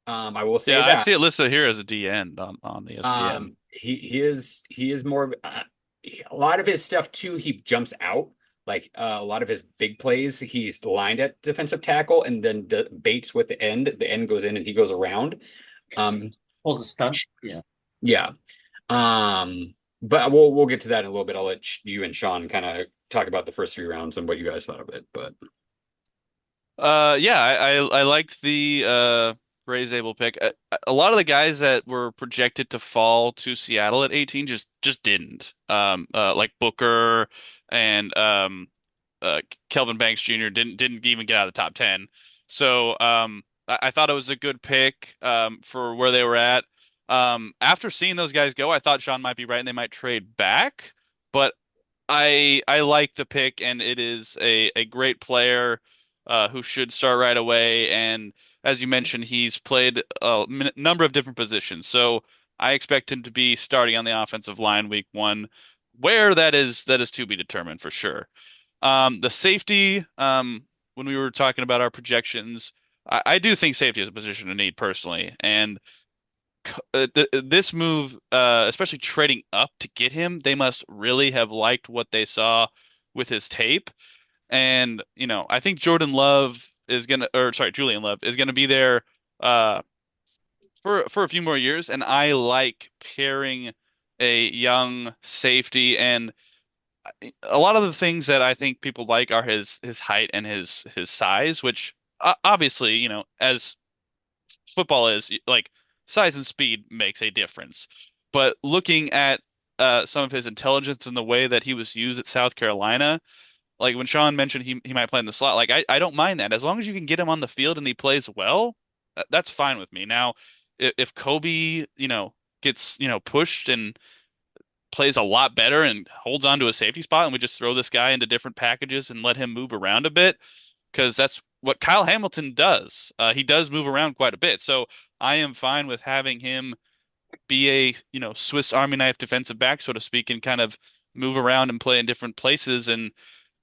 I will say Yeah, I that. see it listed here as a D end on ESPN. He is more a lot of his stuff too. He jumps out like a lot of his big plays. He's lined at defensive tackle and then baits with the end. The end goes in and he goes around. Um, Pulls a stunt. Yeah. yeah. But we'll get to that in a little bit. I'll let you and Sean kind of talk about the first 3 rounds and what you guys thought of it. But Yeah, I liked the Ray Zabel pick. A lot of the guys that were projected to fall to Seattle at 18 just didn't. Like Booker and Kelvin Banks Jr. didn't even get out of the top 10. So I thought it was a good pick for where they were at. After seeing those guys go, I thought Sean might be right and they might trade back. But I like the pick, and it is a great player who should start right away. And as you mentioned, he's played a number of different positions, so I expect him to be starting on the offensive line week one. Where that is to be determined for sure. The safety, when we were talking about our projections, I do think safety is a position to need personally, and this move, especially trading up to get him, they must really have liked what they saw with his tape. And, I think Jordan Love is gonna, or sorry, Julian Love is gonna be there uh, for a few more years. And I like pairing a young safety, and a lot of the things that I think people like are his height and his size, which obviously, as football is like size and speed makes a difference. But looking at some of his intelligence and the way that he was used at South Carolina, like when Sean mentioned he might play in the slot, like I don't mind that as long as you can get him on the field and he plays well, that's fine with me. Now, if Kobe, gets pushed and plays a lot better and holds on to a safety spot, and we just throw this guy into different packages and let him move around a bit, because that's what Kyle Hamilton does. He does move around quite a bit. So I am fine with having him be a, Swiss Army knife defensive back, so to speak, and kind of move around and play in different places. And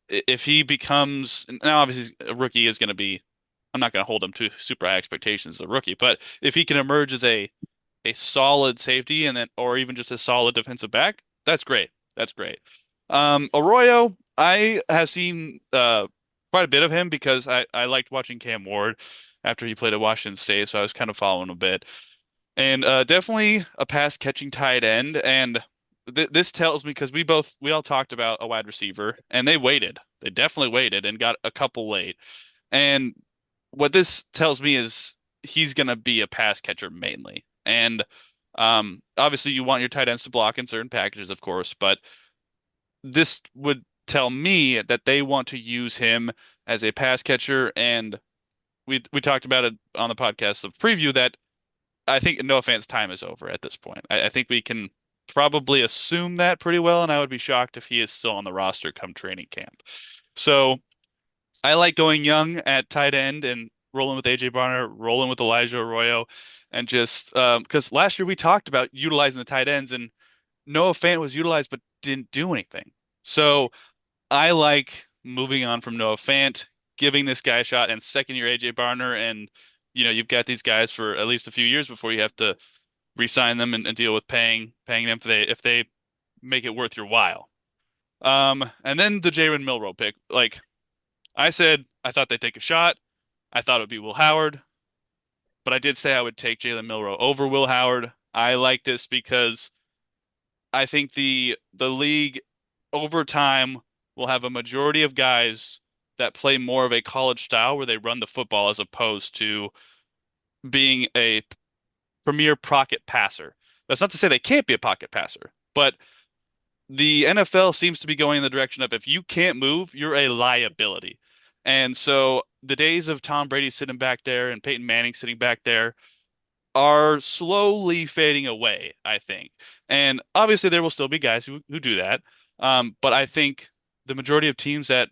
if he becomes, now obviously a rookie is going to be, I'm not going to hold him to super high expectations as a rookie, but if he can emerge as a solid safety and then, or even just a solid defensive back, that's great. That's great. Arroyo, I have seen quite a bit of him because I liked watching Cam Ward after he played at Washington State, so I was kind of following a bit. And definitely a pass catching tight end. And this tells me, because we all talked about a wide receiver, and they waited. They definitely waited and got a couple late. And what this tells me is he's going to be a pass catcher mainly. And obviously, you want your tight ends to block in certain packages, of course, but this would tell me that they want to use him as a pass catcher. And we talked about it on the podcast of preview that I think Noah Fant's time is over at this point. I think we can probably assume that pretty well, and I would be shocked if he is still on the roster come training camp. So I like going young at tight end and rolling with AJ Barner, rolling with Elijah Arroyo, and just because last year we talked about utilizing the tight ends, and Noah Fant was utilized but didn't do anything. So I like moving on from Noah Fant, giving this guy a shot, and second year AJ Barner, and you've got these guys for at least a few years before you have to re-sign them and deal with paying them if they make it worth your while. And then the Jalen Milroe pick, like I said, I thought they'd take a shot. I thought it would be Will Howard, but I did say I would take Jalen Milroe over Will Howard. I like this because I think the league over time will have a majority of guys that play more of a college style where they run the football as opposed to being a premier pocket passer. That's not to say they can't be a pocket passer, but the NFL seems to be going in the direction of if you can't move, you're a liability. And so the days of Tom Brady sitting back there and Peyton Manning sitting back there are slowly fading away, I think. And obviously there will still be guys who do that. But I think the majority of teams that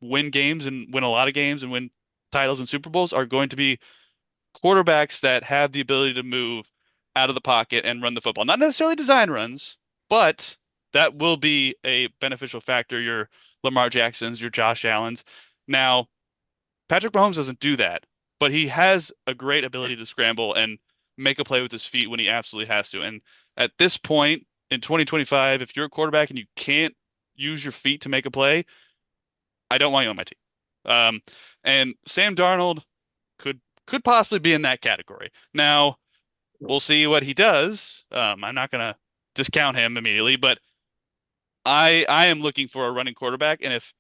win games and win a lot of games and win titles and Super Bowls are going to be quarterbacks that have the ability to move out of the pocket and run the football. Not necessarily design runs, but that will be a beneficial factor. Your Lamar Jacksons, your Josh Allens. Now, Patrick Mahomes doesn't do that, but he has a great ability to scramble and make a play with his feet when he absolutely has to. And at this point in 2025, if you're a quarterback and you can't use your feet to make a play, I don't want you on my team. Um, and Sam Darnold could possibly be in that category. Now, we'll see what he does. I'm not gonna discount him immediately, but I am looking for a running quarterback, and if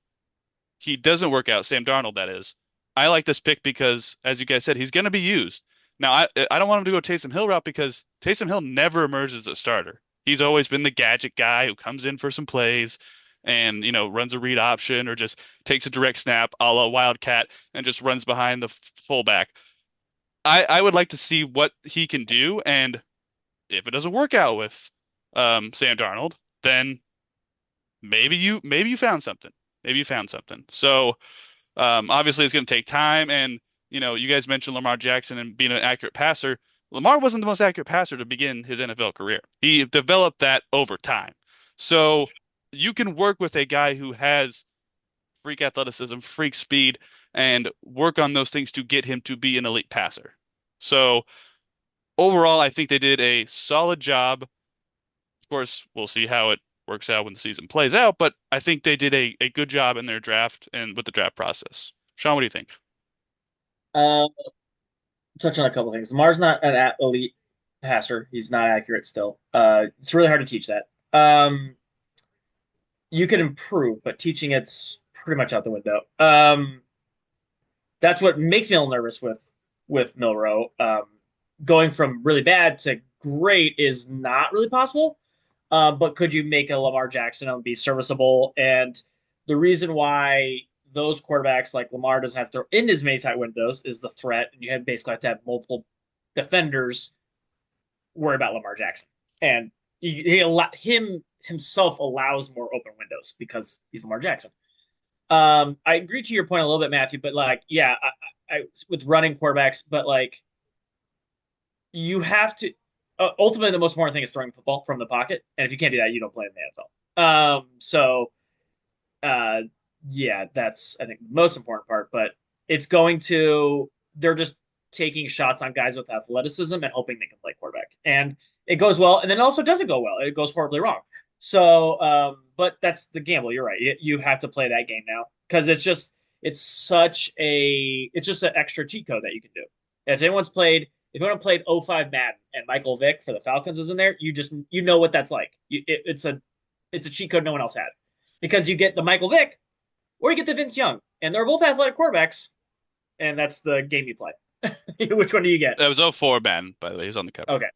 he doesn't work out, Sam Darnold, that is, I like this pick because, as you guys said, he's going to be used. Now, I don't want him to go Taysom Hill route because Taysom Hill never emerges as a starter. He's always been the gadget guy who comes in for some plays and, runs a read option or just takes a direct snap a la Wildcat and just runs behind the fullback. I would like to see what he can do, and if it doesn't work out with Sam Darnold, then maybe you found something. Maybe you found something. So obviously, it's going to take time. And, you guys mentioned Lamar Jackson and being an accurate passer. Lamar wasn't the most accurate passer to begin his NFL career. He developed that over time. So you can work with a guy who has freak athleticism, freak speed, and work on those things to get him to be an elite passer. So overall, I think they did a solid job. Of course, we'll see how it works out when the season plays out, but I think they did a good job in their draft and with the draft process. Sean, what do you think? Um, touch on a couple things. Lamar's not an elite passer. He's not accurate still. It's really hard to teach that. You can improve, but teaching it's pretty much out the window. That's what makes me a little nervous with Milroe. Going from really bad to great is not really possible. But could you make a Lamar Jackson and be serviceable? And the reason why those quarterbacks like Lamar doesn't have to throw in as many tight windows is the threat, and you basically have to have multiple defenders worry about Lamar Jackson, and him himself allows more open windows because he's Lamar Jackson. I agree to your point a little bit, Matthew, but like, yeah, with running quarterbacks, but like, you have to. Ultimately, the most important thing is throwing football from the pocket, and if you can't do that, you don't play in the NFL. Uh, yeah, that's I think the most important part. But it's going to they're just taking shots on guys with athleticism and hoping they can play quarterback, and it goes well, and then it also doesn't go well. It goes horribly wrong. So, but that's the gamble. You're right. You have to play that game now because it's just an extra cheat code that you can do. If anyone played '05 Madden and Michael Vick for the Falcons is in there, you know what that's like. It's a cheat code no one else had because you get the Michael Vick or you get the Vince Young, and they're both athletic quarterbacks, and that's the game you play. Which one do you get? That was '04 Ben, by the way. He's on the cover. Okay,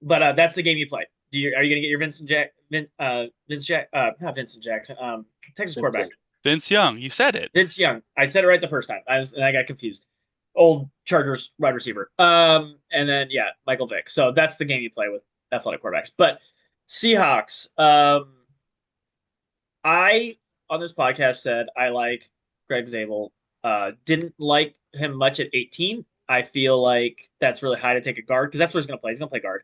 but that's the game you play. Are you going to get your not Vincent Jackson, Texas quarterback? Vince Young. You said it. Vince Young. I said it right the first time. I got confused. Old Chargers wide receiver. And then Michael Vick. So that's the game you play with athletic quarterbacks. But Seahawks. I on this podcast said I like Greg Zabel. Didn't like him much at 18. I feel like that's really high to take a guard because that's what he's going to play. He's going to play guard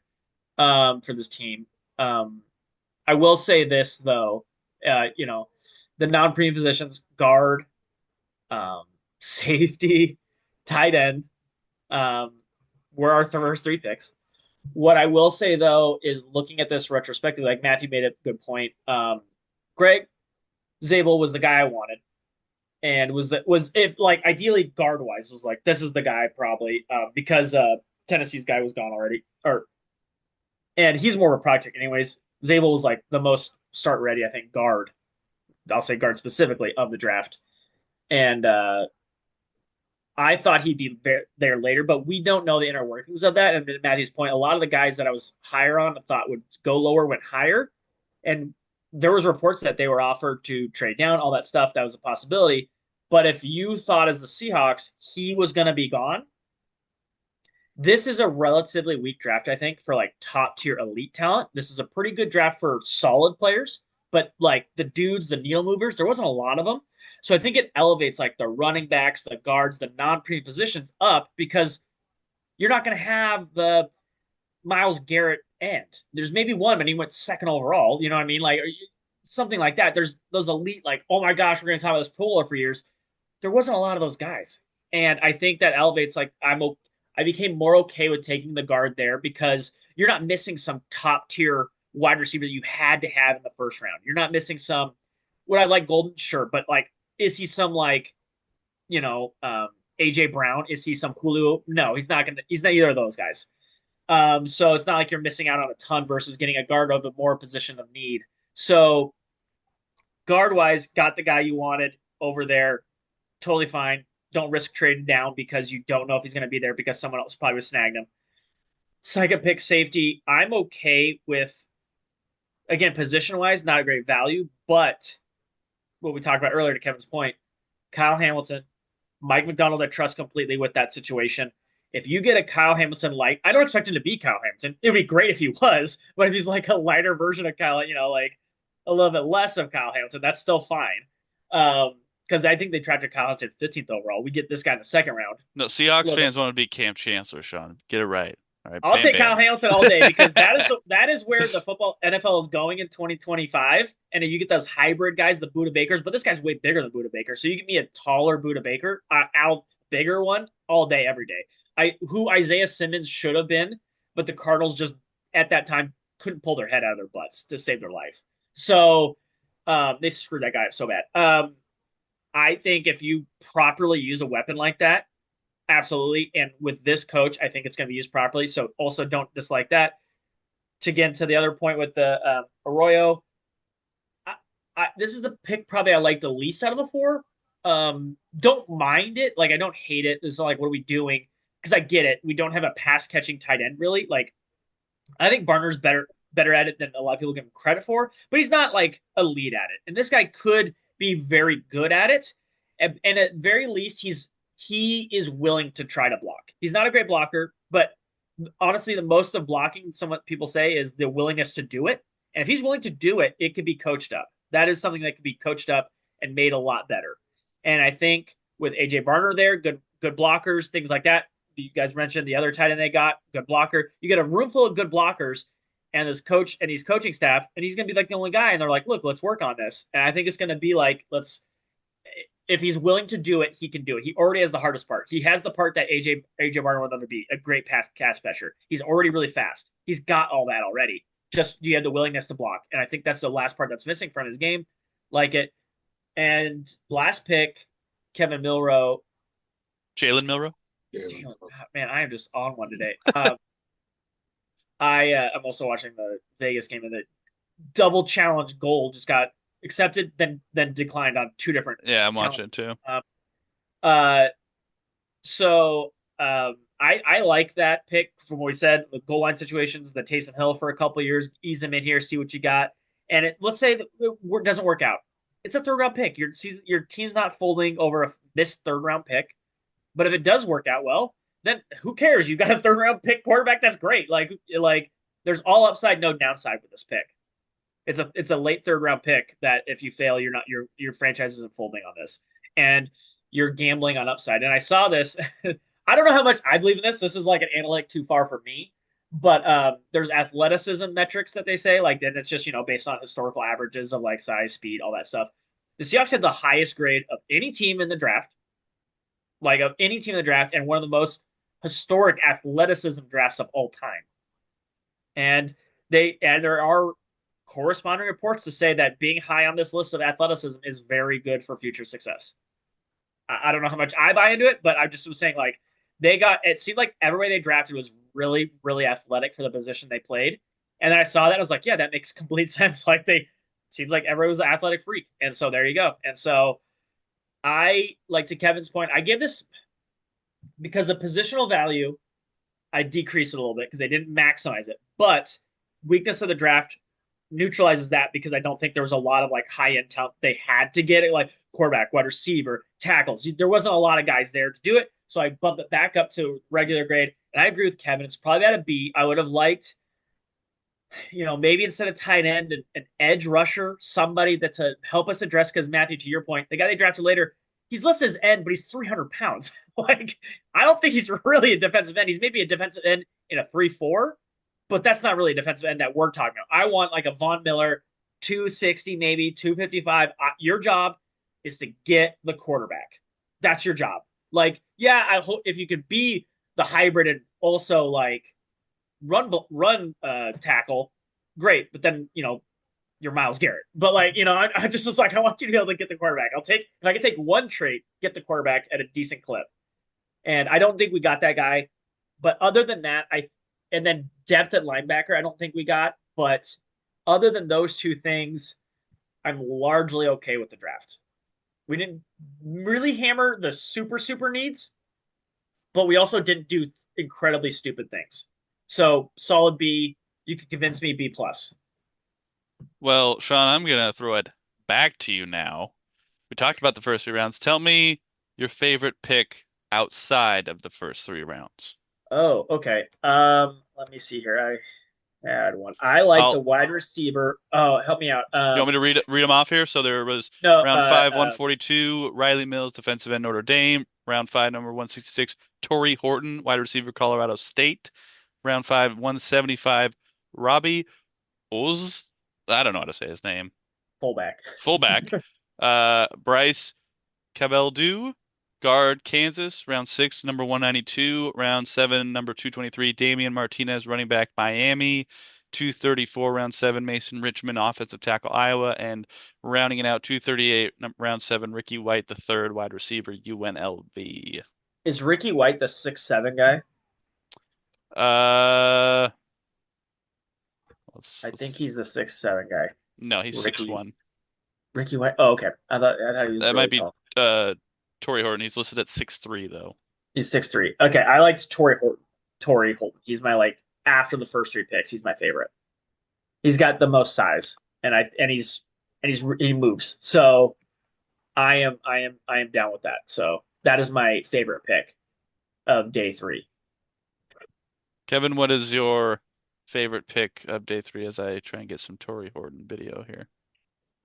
for this team. I will say this though, the non-premium positions, guard, safety, tight end, were our first three picks. What I will say though is looking at this retrospectively, like Matthew made a good point. Greg Zabel was the guy I wanted, and was if like ideally guard wise was like this is the guy probably because Tennessee's guy was gone already, and he's more of a project anyways. Zabel was like the most start ready, I think, guard. I'll say guard specifically of the draft, and I thought he'd be there later, but we don't know the inner workings of that. And to Matthew's point, a lot of the guys that I was higher on, I thought would go lower, went higher, and there was reports that they were offered to trade down, all that stuff. That was a possibility. But if you thought as the Seahawks he was going to be gone, this is a relatively weak draft, I think, for like top tier elite talent. This is a pretty good draft for solid players, but like the dudes, the needle movers, there wasn't a lot of them. So I think it elevates like the running backs, the guards, the non-premium positions up because you're not going to have the Miles Garrett end. There's maybe one, but he went second overall. You know what I mean? Like something like that. There's those elite, like, oh my gosh, we're going to talk about this puller for years. There wasn't a lot of those guys. And I think that elevates like I became more okay with taking the guard there because you're not missing some top tier wide receiver that you had to have in the first round. You're not missing some what I like Golden, sure, but like is he some like you know AJ Brown? Is he some Julio? No, he's not either of those guys. So it's not like you're missing out on a ton versus getting a guard of a more position of need. So guard wise, got the guy you wanted over there, totally fine. Don't risk trading down because you don't know if he's going to be there because someone else probably snagged him. Second pick safety, I'm okay with, again, position wise, not a great value, but what we talked about earlier to Kevin's point, Kyle Hamilton, Mike McDonald, I trust completely with that situation. If you get a Kyle Hamilton light, I don't expect him to be Kyle Hamilton. It would be great if he was, but if he's like a lighter version of Kyle, like a little bit less of Kyle Hamilton, that's still fine. Because I think they drafted Kyle Hamilton 15th overall. We get this guy in the second round. No, Seahawks fans want to be Cam Chancellor, Sean. Get it right. All right, I'll bam, take Kyle bam. Hamilton all day because that is where the football NFL is going in 2025. And then you get those hybrid guys, the Buda Bakers, but this guy's way bigger than Buda Baker. So you give me a taller Buda Baker, out bigger one all day, every day. Who Isaiah Simmons should have been, but the Cardinals just at that time couldn't pull their head out of their butts to save their life. So they screwed that guy up so bad. I think if you properly use a weapon like that, absolutely. And with this coach, I think it's going to be used properly. So also don't dislike that. To get into the other point with the Arroyo, this is the pick probably I like the least out of the four. Don't mind it. Like I don't hate it. It's not like what are we doing? Because I get it. We don't have a pass catching tight end really. Like I think Barner's better at it than a lot of people give him credit for, but he's not like elite at it. And this guy could be very good at it. And at very least, he is willing to try to block. He's not a great blocker, but honestly, the most of blocking, somewhat people say, is the willingness to do it. And if he's willing to do it, it could be coached up. That is something that could be coached up and made a lot better. And I think with AJ Barner there, good blockers, things like that. You guys mentioned the other tight end they got, good blocker. You get a room full of good blockers and this coach and his coaching staff, and he's going to be like the only guy. And they're like, look, let's work on this. And I think it's going to be like, if he's willing to do it, he can do it. He already has the hardest part. He has the part that AJ Barner would love to be, a great pass catcher. He's already really fast. He's got all that already. Just you have the willingness to block. And I think that's the last part that's missing from his game. Like it. And last pick, Kevin Milroe. Jalen Milroe? Man, I am just on one today. I'm also watching the Vegas game, and the double challenge goal just got accepted, then declined on two different. Yeah, I'm watching it too. Uh, so I like that pick from what we said. The goal line situations, the Taysom Hill for a couple of years, ease him in here, see what you got. And let's say that it doesn't work out. It's a third round pick. Your team's not folding over a missed third round pick. But if it does work out well, then who cares? You've got a third round pick quarterback. That's great. Like there's all upside, no downside with this pick. It's a late third round pick that if you fail, you're not your franchise isn't folding on this, and you're gambling on upside. And I saw this. I don't know how much I believe in this. This is like an analytic too far for me. But there's athleticism metrics that they say, like, then it's just based on historical averages of like size, speed, all that stuff. The Seahawks had the highest grade of any team in the draft, like of any team in the draft, and one of the most historic athleticism drafts of all time. And there are corresponding reports to say that being high on this list of athleticism is very good for future success. I don't know how much I buy into it, but I just was saying, like, it seemed like everybody they drafted was really, really athletic for the position they played. And then I saw that, I was like, yeah, that makes complete sense. Like, seems like everybody was an athletic freak. And so there you go. And so to Kevin's point, I give this, because of positional value, I decrease it a little bit because they didn't maximize it. But weakness of the draft, neutralizes that because I don't think there was a lot of like high end talent they had to get it, like quarterback, wide receiver, tackles. There wasn't a lot of guys there to do it. So I bumped it back up to regular grade. And I agree with Kevin. It's probably at a B. I would have liked, maybe instead of tight end, an edge rusher, somebody that to help us address. Because Matthew, to your point, the guy they drafted later, he's listed as end, but he's 300 pounds. Like, I don't think he's really a defensive end. He's maybe a defensive end in a 3-4, but that's not really a defensive end that we're talking about. I want like a Von Miller, 260, maybe 255. Your job is to get the quarterback. That's your job. Like, yeah, I hope if you could be the hybrid and also like run tackle, great. But then you're Miles Garrett. But like I just was like, I want you to be able to get the quarterback. I'll take if I can take one trait, get the quarterback at a decent clip. And I don't think we got that guy. But other than that, and then depth at linebacker, I don't think we got. But other than those two things, I'm largely okay with the draft. We didn't really hammer the super needs, but we also didn't do incredibly stupid things. So solid B. You could convince me B plus. Well, Sean, I'm gonna throw it back to you now. We talked about the first three rounds. Tell me your favorite pick outside of the first three rounds. Oh, okay. Let me see here. I had one. I like the I'll. wide receiver. Oh, help me out. You want me to read them off here? So there was No, round five, 142, Riley Mills, defensive end, Notre Dame. Round five, number 166, Torrey Horton, wide receiver, Colorado State. Round five, 175, Robbie Oz. I don't know how to say his name. fullback. Fullback. Bryce Cabeldu, guard, Kansas. Round six, number 192. Round seven, number 223, Damian Martinez, running back, Miami. 234, round seven, Mason Richmond, offensive tackle, Iowa. And rounding it out, 238, round seven, Ricky White, the third wide receiver, UNLV. Is Ricky White the 6'7" guy? Uh, I think he's the 6'7" guy. no, he's Ricky 6'1". Ricky White. Oh, okay. I thought he was That really might be tall. Torrey Horton. He's listed at 6'3", though. He's 6'3". Okay, I liked Torrey Horton. Torrey Horton. He's my like after the first three picks. He's my favorite. He's got the most size, and he moves. So I am down with that. So that is my favorite pick of day three. Kevin, what is your favorite pick of day three as I try and get some Torrey Horton video here?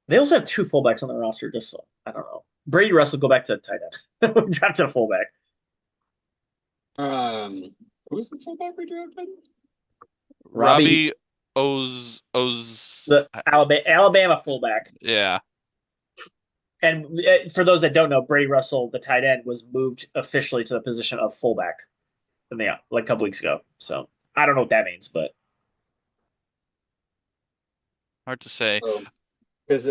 They also have two fullbacks on their roster. Just so I don't know. Brady Russell go back to tight end. Draft to fullback. Who's the fullback we drafted? Robbie Oz. The Alabama fullback. Yeah. And for those that don't know, Brady Russell, the tight end, was moved officially to the position of fullback like a couple weeks ago. So I don't know what that means, but Hard to say. Because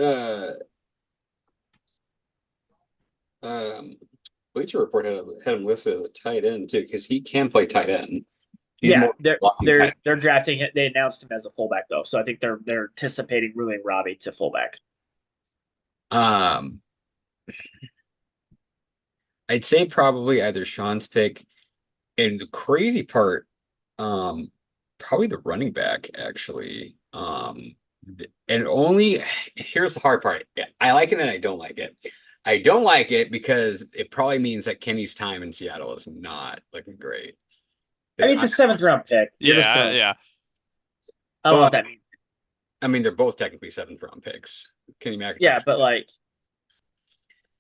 Bleacher Report had him listed as a tight end too, because he can play tight end. He's yeah, more blocking tight they're drafting it. They announced him as a fullback though, so I think they're anticipating moving Robbie to fullback. end. I'd say probably either Sean's pick, and the crazy part, probably the running back actually. And only here's the hard part. I like it and I don't like it. I don't like it because it probably means that Kenny's time in Seattle is not looking great. I mean, it's a seventh round pick. Yeah, yeah. I don't know what that means. I mean, they're both technically seventh round picks. Kenny McIntosh. Yeah, but like,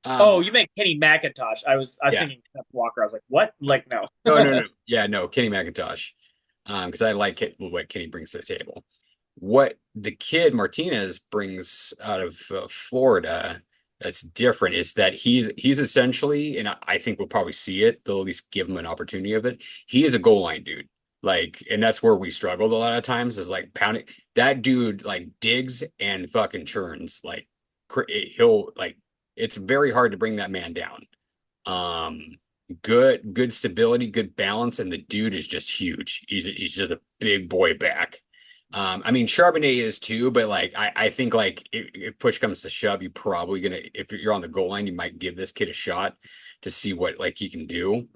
oh, you meant Kenny McIntosh. I was thinking Kenneth Walker. I was like, what? Like, no. No. Yeah, no, Kenny McIntosh. Because I like what Kenny brings to the table. What the kid Martinez brings out of Florida that's different is that he's essentially, and I think we'll probably see it. They'll at least give him an opportunity of it. He is a goal line dude. Like, and that's where we struggled a lot of times is like pounding. That dude like digs and fucking churns. Like he'll like it's very hard to bring that man down. Good stability, good balance, and the dude is just huge. He's just a big boy back. I mean, Charbonnet is too, but like I think like if push comes to shove, you're probably gonna if you're on the goal line, you might give this kid a shot to see what like he can do.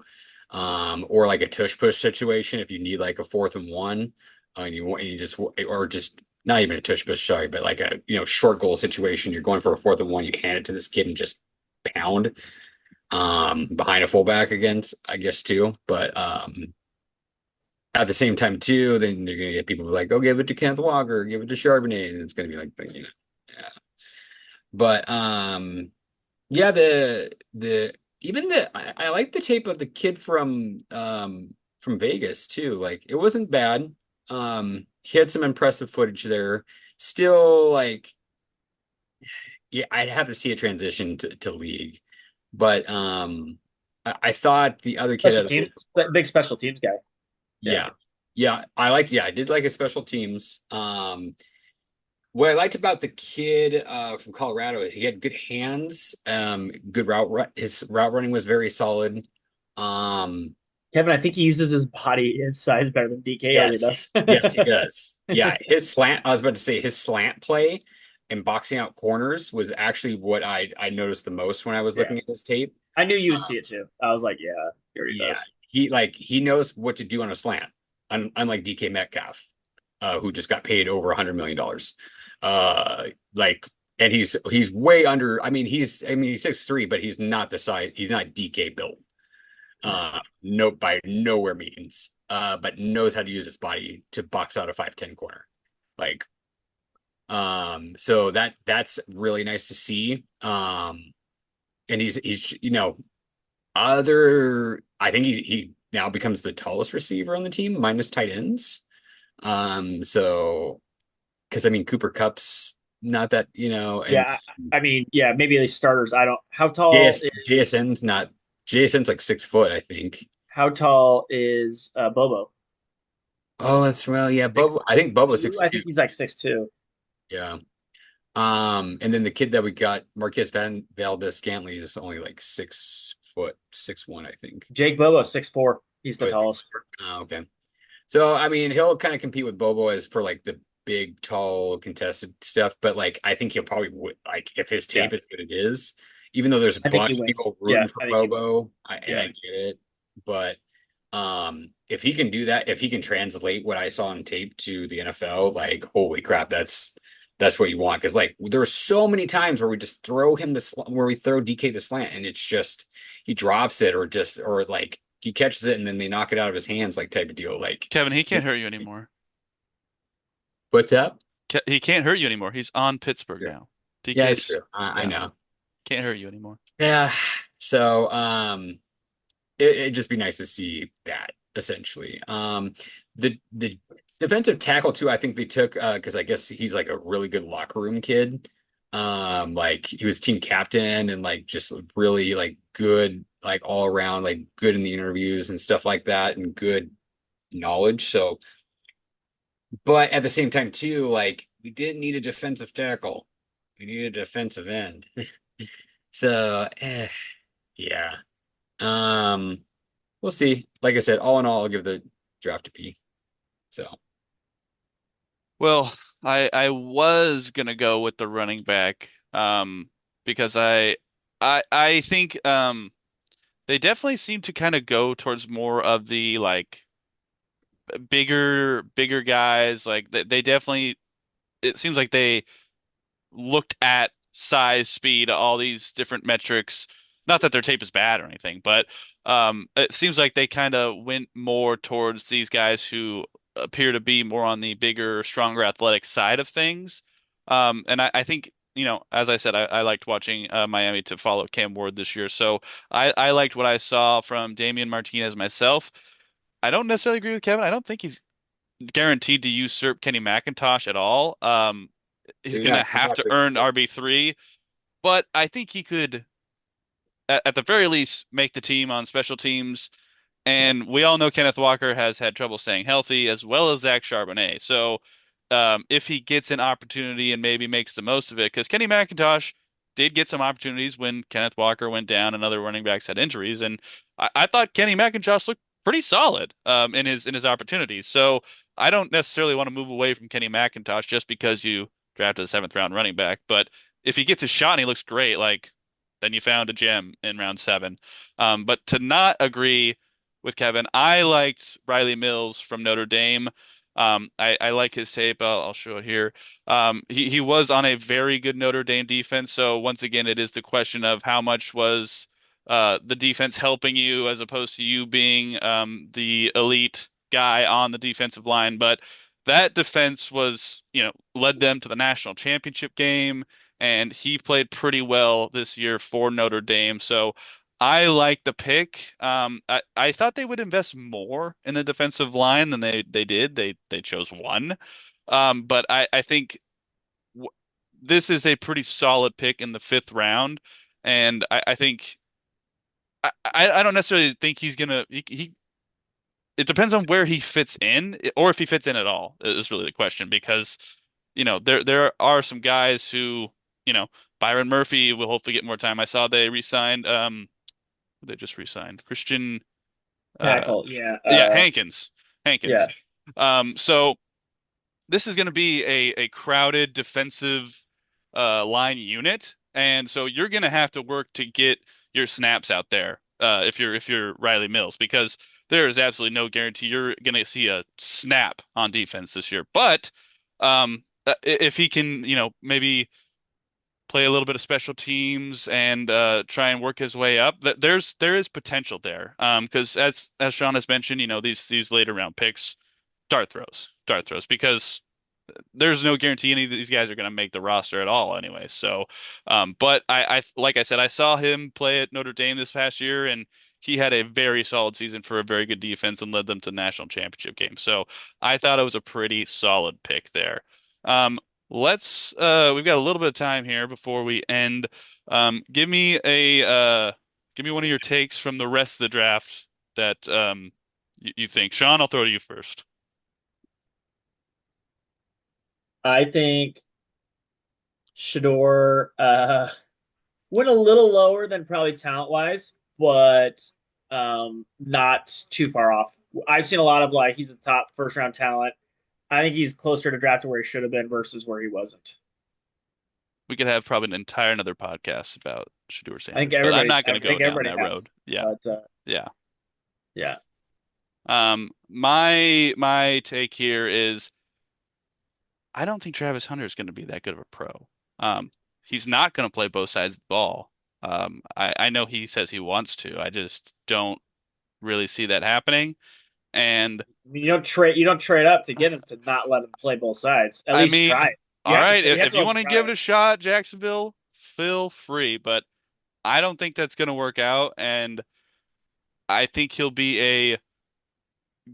Or like a tush push situation if you need like a 4th and 1, and you just or just not even a tush push, sorry, but like a short goal situation. You're going for a 4th and 1, you hand it to this kid and just pound behind a fullback against, I guess too. But at the same time too, then you're gonna get people like, oh, give it to Kenneth Walker, give it to Charbonnet, and it's gonna be like, yeah. But yeah, the even the I like the tape of the kid from Vegas too. Like it wasn't bad. He had some impressive footage there. Still like yeah, I'd have to see a transition to league. But I thought the other kid Special had teams, big special teams guy. Yeah. yeah. Yeah, I did like his special teams. What I liked about the kid from Colorado is he had good hands, good his route running was very solid. Um, Kevin, I think he uses his body, his size better than DK ever yes, does. yes, he does. Yeah, his slant, I was about to say his slant play and boxing out corners was actually what I noticed the most when I was Yeah. looking at his tape. I knew you would Uh, see it too. I was like, yeah, he already yeah, does. he knows what to do on a slant, unlike DK Metcalf, who just got paid over $100 million. Like, and he's way under. He's 6'3", but he's not the size. He's not DK built. No, by nowhere means. But knows how to use his body to box out a 5'10" corner. Like, so that's really nice to see. And he's other. I think he now becomes the tallest receiver on the team, minus tight ends. So because I mean Cooper Cup's not that, and Yeah, I mean, yeah, maybe the starters. I don't. Is JSN's not JSN's like 6 foot, I think. how tall is Bobo? Oh, that's well, yeah. Bubba, Six I think Bubba's two. six I two. think he's like 6'2". Yeah. And then the kid that we got, Marquez Van Valdez Scantling, is only like 6 foot, 6'1", I think. Jake Bobo 6'4". He's the Oh, tallest. okay. So I mean, he'll kind of compete with Bobo as for like the big, tall, contested stuff. But like, I think he'll probably like if his Yeah, tape is what it is. Even though there's a I think he bunch of wins. people Yeah, rooting for I think he wins. Bobo, and Yeah, I get it, but if he can do that, if he can translate what I saw on tape to the NFL, like holy crap, that's what you want. Because like there were so many times where we just throw him where we throw DK the slant, and it's just he drops it or like he catches it and then they knock it out of his hands, like type of deal. Like, Kevin, he can't hurt you anymore. what's up? He can't hurt you anymore. He's on Pittsburgh Sure. now. Yeah, it's DK's, true. I yeah, know. can't hurt you anymore. Yeah. So, it'd just be nice to see that essentially. The defensive tackle too, I think they took because I guess he's like a really good locker room kid. Like he was team captain and like just really like good, like all around, like good in the interviews and stuff like that, and good knowledge. So, but at the same time too, like we didn't need a defensive tackle. We needed a defensive end. So, yeah. Um, we'll see. Like I said, all in all, I'll give the draft a B. So, Well, I was gonna go with the running back, because I think they definitely seem to kind of go towards more of the like bigger guys. Like they definitely, it seems like they looked at size, speed, all these different metrics. Not that their tape is bad or anything, but it seems like they kind of went more towards these guys who appear to be more on the bigger, stronger, athletic side of things. And I think, as I said, I liked watching Miami to follow Cam Ward this year. So I liked what I saw from Damian Martinez myself. I don't necessarily agree with Kevin. I don't think he's guaranteed to usurp Kenny McIntosh at all. He's gonna you're have not to big. earn RB3, but I think he could, at the very least, make the team on special teams. And we all know Kenneth Walker has had trouble staying healthy, as well as Zach Charbonnet. So, if he gets an opportunity and maybe makes the most of it, because Kenny McIntosh did get some opportunities when Kenneth Walker went down and other running backs had injuries, and I thought Kenny McIntosh looked pretty solid in his opportunities. So I don't necessarily want to move away from Kenny McIntosh just because you drafted a seventh round running back. But if he gets his shot and he looks great, like then you found a gem in round 7. But to not agree with Kevin, I liked Riley Mills from Notre Dame. I like his tape. I'll show it here. He was on a very good Notre Dame defense. So once again, it is the question of how much was the defense helping you as opposed to you being the elite guy on the defensive line. But that defense was, led them to the national championship game, and he played pretty well this year for Notre Dame. So I like the pick. I thought they would invest more in the defensive line than they did. They chose one. But I think w this is a pretty solid pick in the fifth round, and I think I don't necessarily think he's gonna he it depends on where he fits in, or if he fits in at all, is really the question. Because, there are some guys who, you know, Byron Murphy will hopefully get more time. I saw they re-signed, they just re-signed Christian, uh, Tackle, yeah, yeah, Hankins, yeah. Hankins. So this is going to be a crowded defensive line unit, and so you're going to have to work to get your snaps out there if you're Riley Mills, because there is absolutely no guarantee you're going to see a snap on defense this year. But if he can, maybe play a little bit of special teams and try and work his way up, there is potential there. Because as Sean has mentioned, these later round picks, dart throws, because there's no guarantee any of these guys are going to make the roster at all anyway. So, but like I said, I saw him play at Notre Dame this past year, and he had a very solid season for a very good defense and led them to the national championship game. So I thought it was a pretty solid pick there. We've got a little bit of time here before we end. Give me one of your takes from the rest of the draft that you think. Sean, I'll throw to you first. I think Shador went a little lower than probably talent wise, but not too far off. I've seen a lot of like he's a top first round talent. I think he's closer to draft where he should have been versus where he wasn't. We could have probably an entire another podcast about Shador I think Sanders, but I'm not going I to go think down everybody that has, road. Yeah, but yeah. yeah, My take here is I don't think Travis Hunter is going to be that good of a pro. He's not going to play both sides of the ball. I know he says he wants to. I just don't really see that happening. And I mean, you don't trade up to get him to not let him play both sides. At I least mean, try it. You all have to right, try, you have if to you let him want to try give it it. a shot, Jacksonville, feel free. But I don't think that's going to work out, and I think he'll be a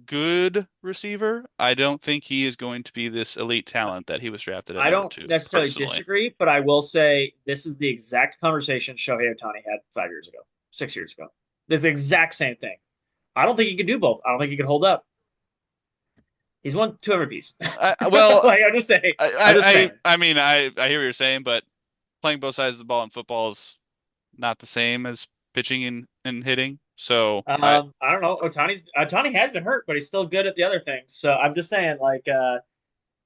good receiver. I don't think he is going to be this elite talent that he was drafted at I number don't two, necessarily personally. disagree, but I will say this is the exact conversation Shohei Ohtani had 5 years ago, 6 years ago. It's the exact same thing. I don't think he can do both. I don't think he can hold up. He's won 200 piece. Well, Like I'm just saying. I'm just saying. I mean, I hear what you're saying, but playing both sides of the ball in football is not the same as pitching and hitting. So I don't know. Otani has been hurt, but he's still good at the other things. So I'm just saying, like,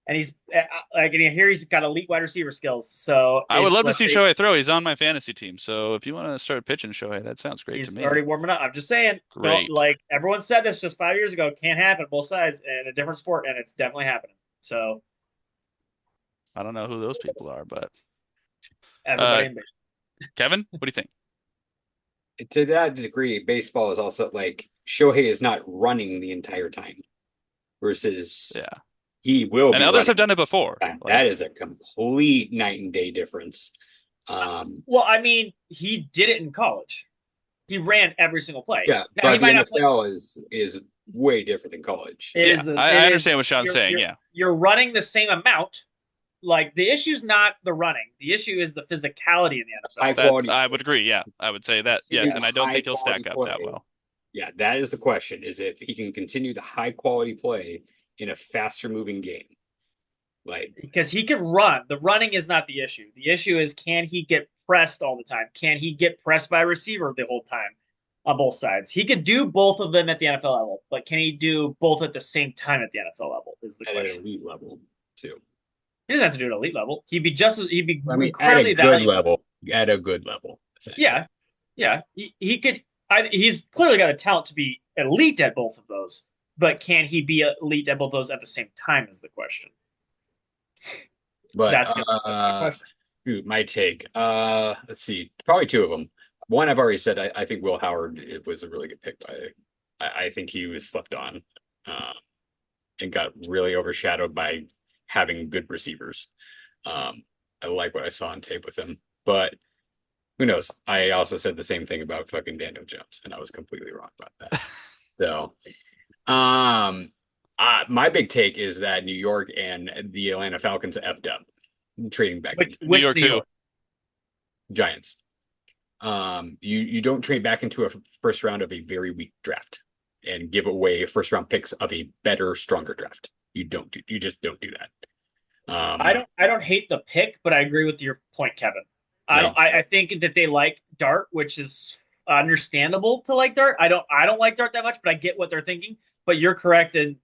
and he's like, and here he's got elite wide receiver skills. So I would love to let's see say Shohei throw. He's on my fantasy team. So if you want to start pitching Shohei, that sounds great to he's me. already warming up. I'm just saying, don't Great. like everyone said this just 5 years ago. Can't happen both sides in a different sport, and it's definitely happening. So I don't know who those people are, but everybody uh, in baseball. Kevin, what do you think? To that degree, baseball is also like Shohei is not running the entire time versus Yeah. he will And be others running have done it before. the time. Like, That is a complete night and day difference. Well, I mean, he did it in college. He ran every single play. Yeah, Now he but the might not play. NFL is way different than college. It yeah, is. I It is. understand what Sean's saying. Yeah. You're running the same amount. Like the issue's not the running. The issue is the physicality in the High NFL. That quality I play. would agree. Yeah. I would say that. Continue Yes. the And I don't high think he'll quality stack up that play. well. Yeah, that is the question, is if he can continue the high quality play in a faster moving game. Like, Because he can run. The running is not the issue. The issue is can he get pressed all the time? Can he get pressed by a receiver the whole time on both sides? He could do both of them at the NFL level, but can he do both at the same time at the NFL level is the at an question. elite level too. He doesn't have to do it at elite level. He'd be I mean, at incredibly a good valuable. level, at a good level, essentially. Yeah. He could. He's clearly got a talent to be elite at both of those. but can he be elite at both those at the same time is the question. But That's gonna be my question. shoot, my take. Let's see, probably two of them. One I've already said. I think Will Howard it was a really good pick. I think he was slept on, uh, and got really overshadowed by having good receivers. I like what I saw on tape with him, but who knows? I also said the same thing about fucking Daniel Jones, and I was completely wrong about that. So, um, my big take is that New York and the Atlanta Falcons effed up trading back into New Which York New who? York? Giants. You don't trade back into a first round of a very weak draft and give away first round picks of a better, stronger draft. You just don't do that. I don't hate the pick, but I agree with your point, Kevin. I Like don't I think that they like Dart, which is understandable to like Dart. I don't like Dart that much, but I get what they're thinking. But you're correct, and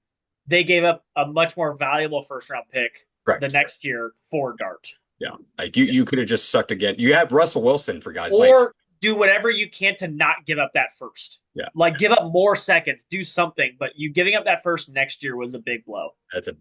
they gave up a much more valuable first round pick the correct. next year for Dart. Yeah. Like you could have just sucked again. You have Russell Wilson for God. Like, Or do whatever you can to not give up that first. yeah, Like give up more seconds, do something, but you giving up that first next year was a big blow. that's a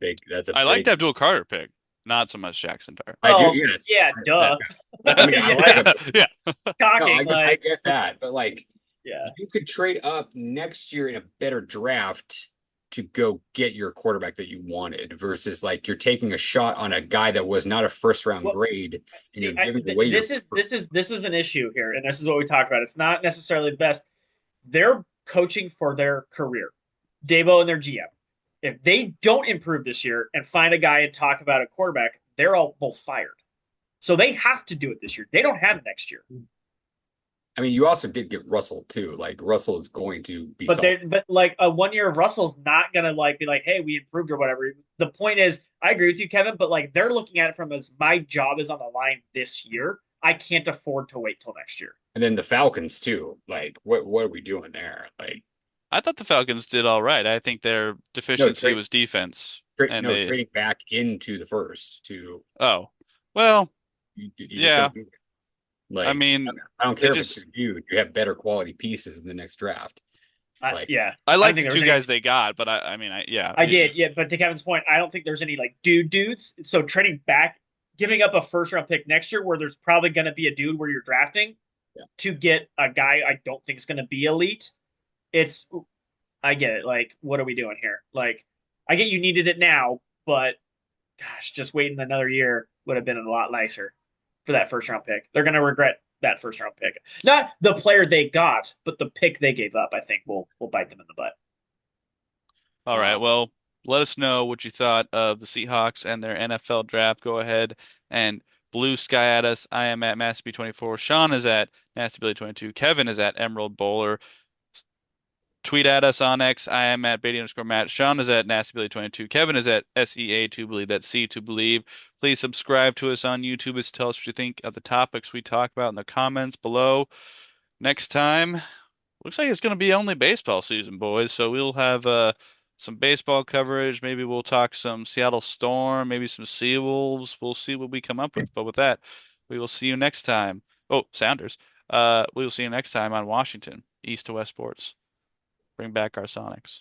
I liked big Abdul Carter pick, not so much Jackson Dart. I do, Oh, yes. yeah, Yeah. duh. I mean, I like Yeah, him. Yeah. No, shocking. I Like, get that, but like yeah. you could trade up next year in a better draft to go get your quarterback that you wanted versus like you're taking a shot on a guy that was not a first round Well, grade and you're see, giving away your this is an issue here, and this is what we talked about. It's not necessarily the best. They're coaching for their career, Dabo and their GM. If they don't improve this year and find a guy and talk about a quarterback, they're all both fired. So they have to do it this year. They don't have it next year. I mean, you also did get Russell too. Like Russell is going to be But solid. they but like a 1 year of Russell's not gonna like be like, hey, we improved or whatever. The point is, I agree with you, Kevin, but like they're looking at it from as my job is on the line this year. I can't afford to wait till next year. And then the Falcons too. Like what are we doing there? Like I thought the Falcons did all right. I think their no deficiency trade, was defense, and no they. trading back into the first to Oh, well, you just yeah. don't do it. I Like mean, I don't they care if it's just. your dude. You have better quality pieces in the next draft. Like Yeah, I I don't like think the there two was any. guys they got, but I mean, yeah. I did, yeah, but to Kevin's point, I don't think there's any like dudes. So trading back, giving up a first round pick next year, where there's probably going to be a dude where you're drafting yeah. to get a guy I don't think is going to be elite. It's I get it. Like, what are we doing here? Like, I get you needed it now, but gosh, just waiting another year would have been a lot nicer for that first round pick. They're going to regret that first round pick. Not the player they got, but the pick they gave up. I think will bite them in the butt. All right. Well, let us know what you thought of the Seahawks and their NFL draft. Go ahead and blue sky at us. I am at MasterB24. Sean is at NastyBilly22. Kevin is at Emerald Bowler. Tweet at us on X. I am at Beatty_Matt. Sean is at NastyBilly22. Kevin is at SEA2Believe. That's C2Believe. Please subscribe to us on YouTube. Tell us what you think of the topics we talk about in the comments below. Next time, looks like it's going to be only baseball season, boys. So we'll have some baseball coverage. Maybe we'll talk some Seattle Storm, maybe some Seawolves. We'll see what we come up with. But with that, we will see you next time. Oh, Sounders. We will see you next time on Washington, East to West Sports. Bring back our Sonics.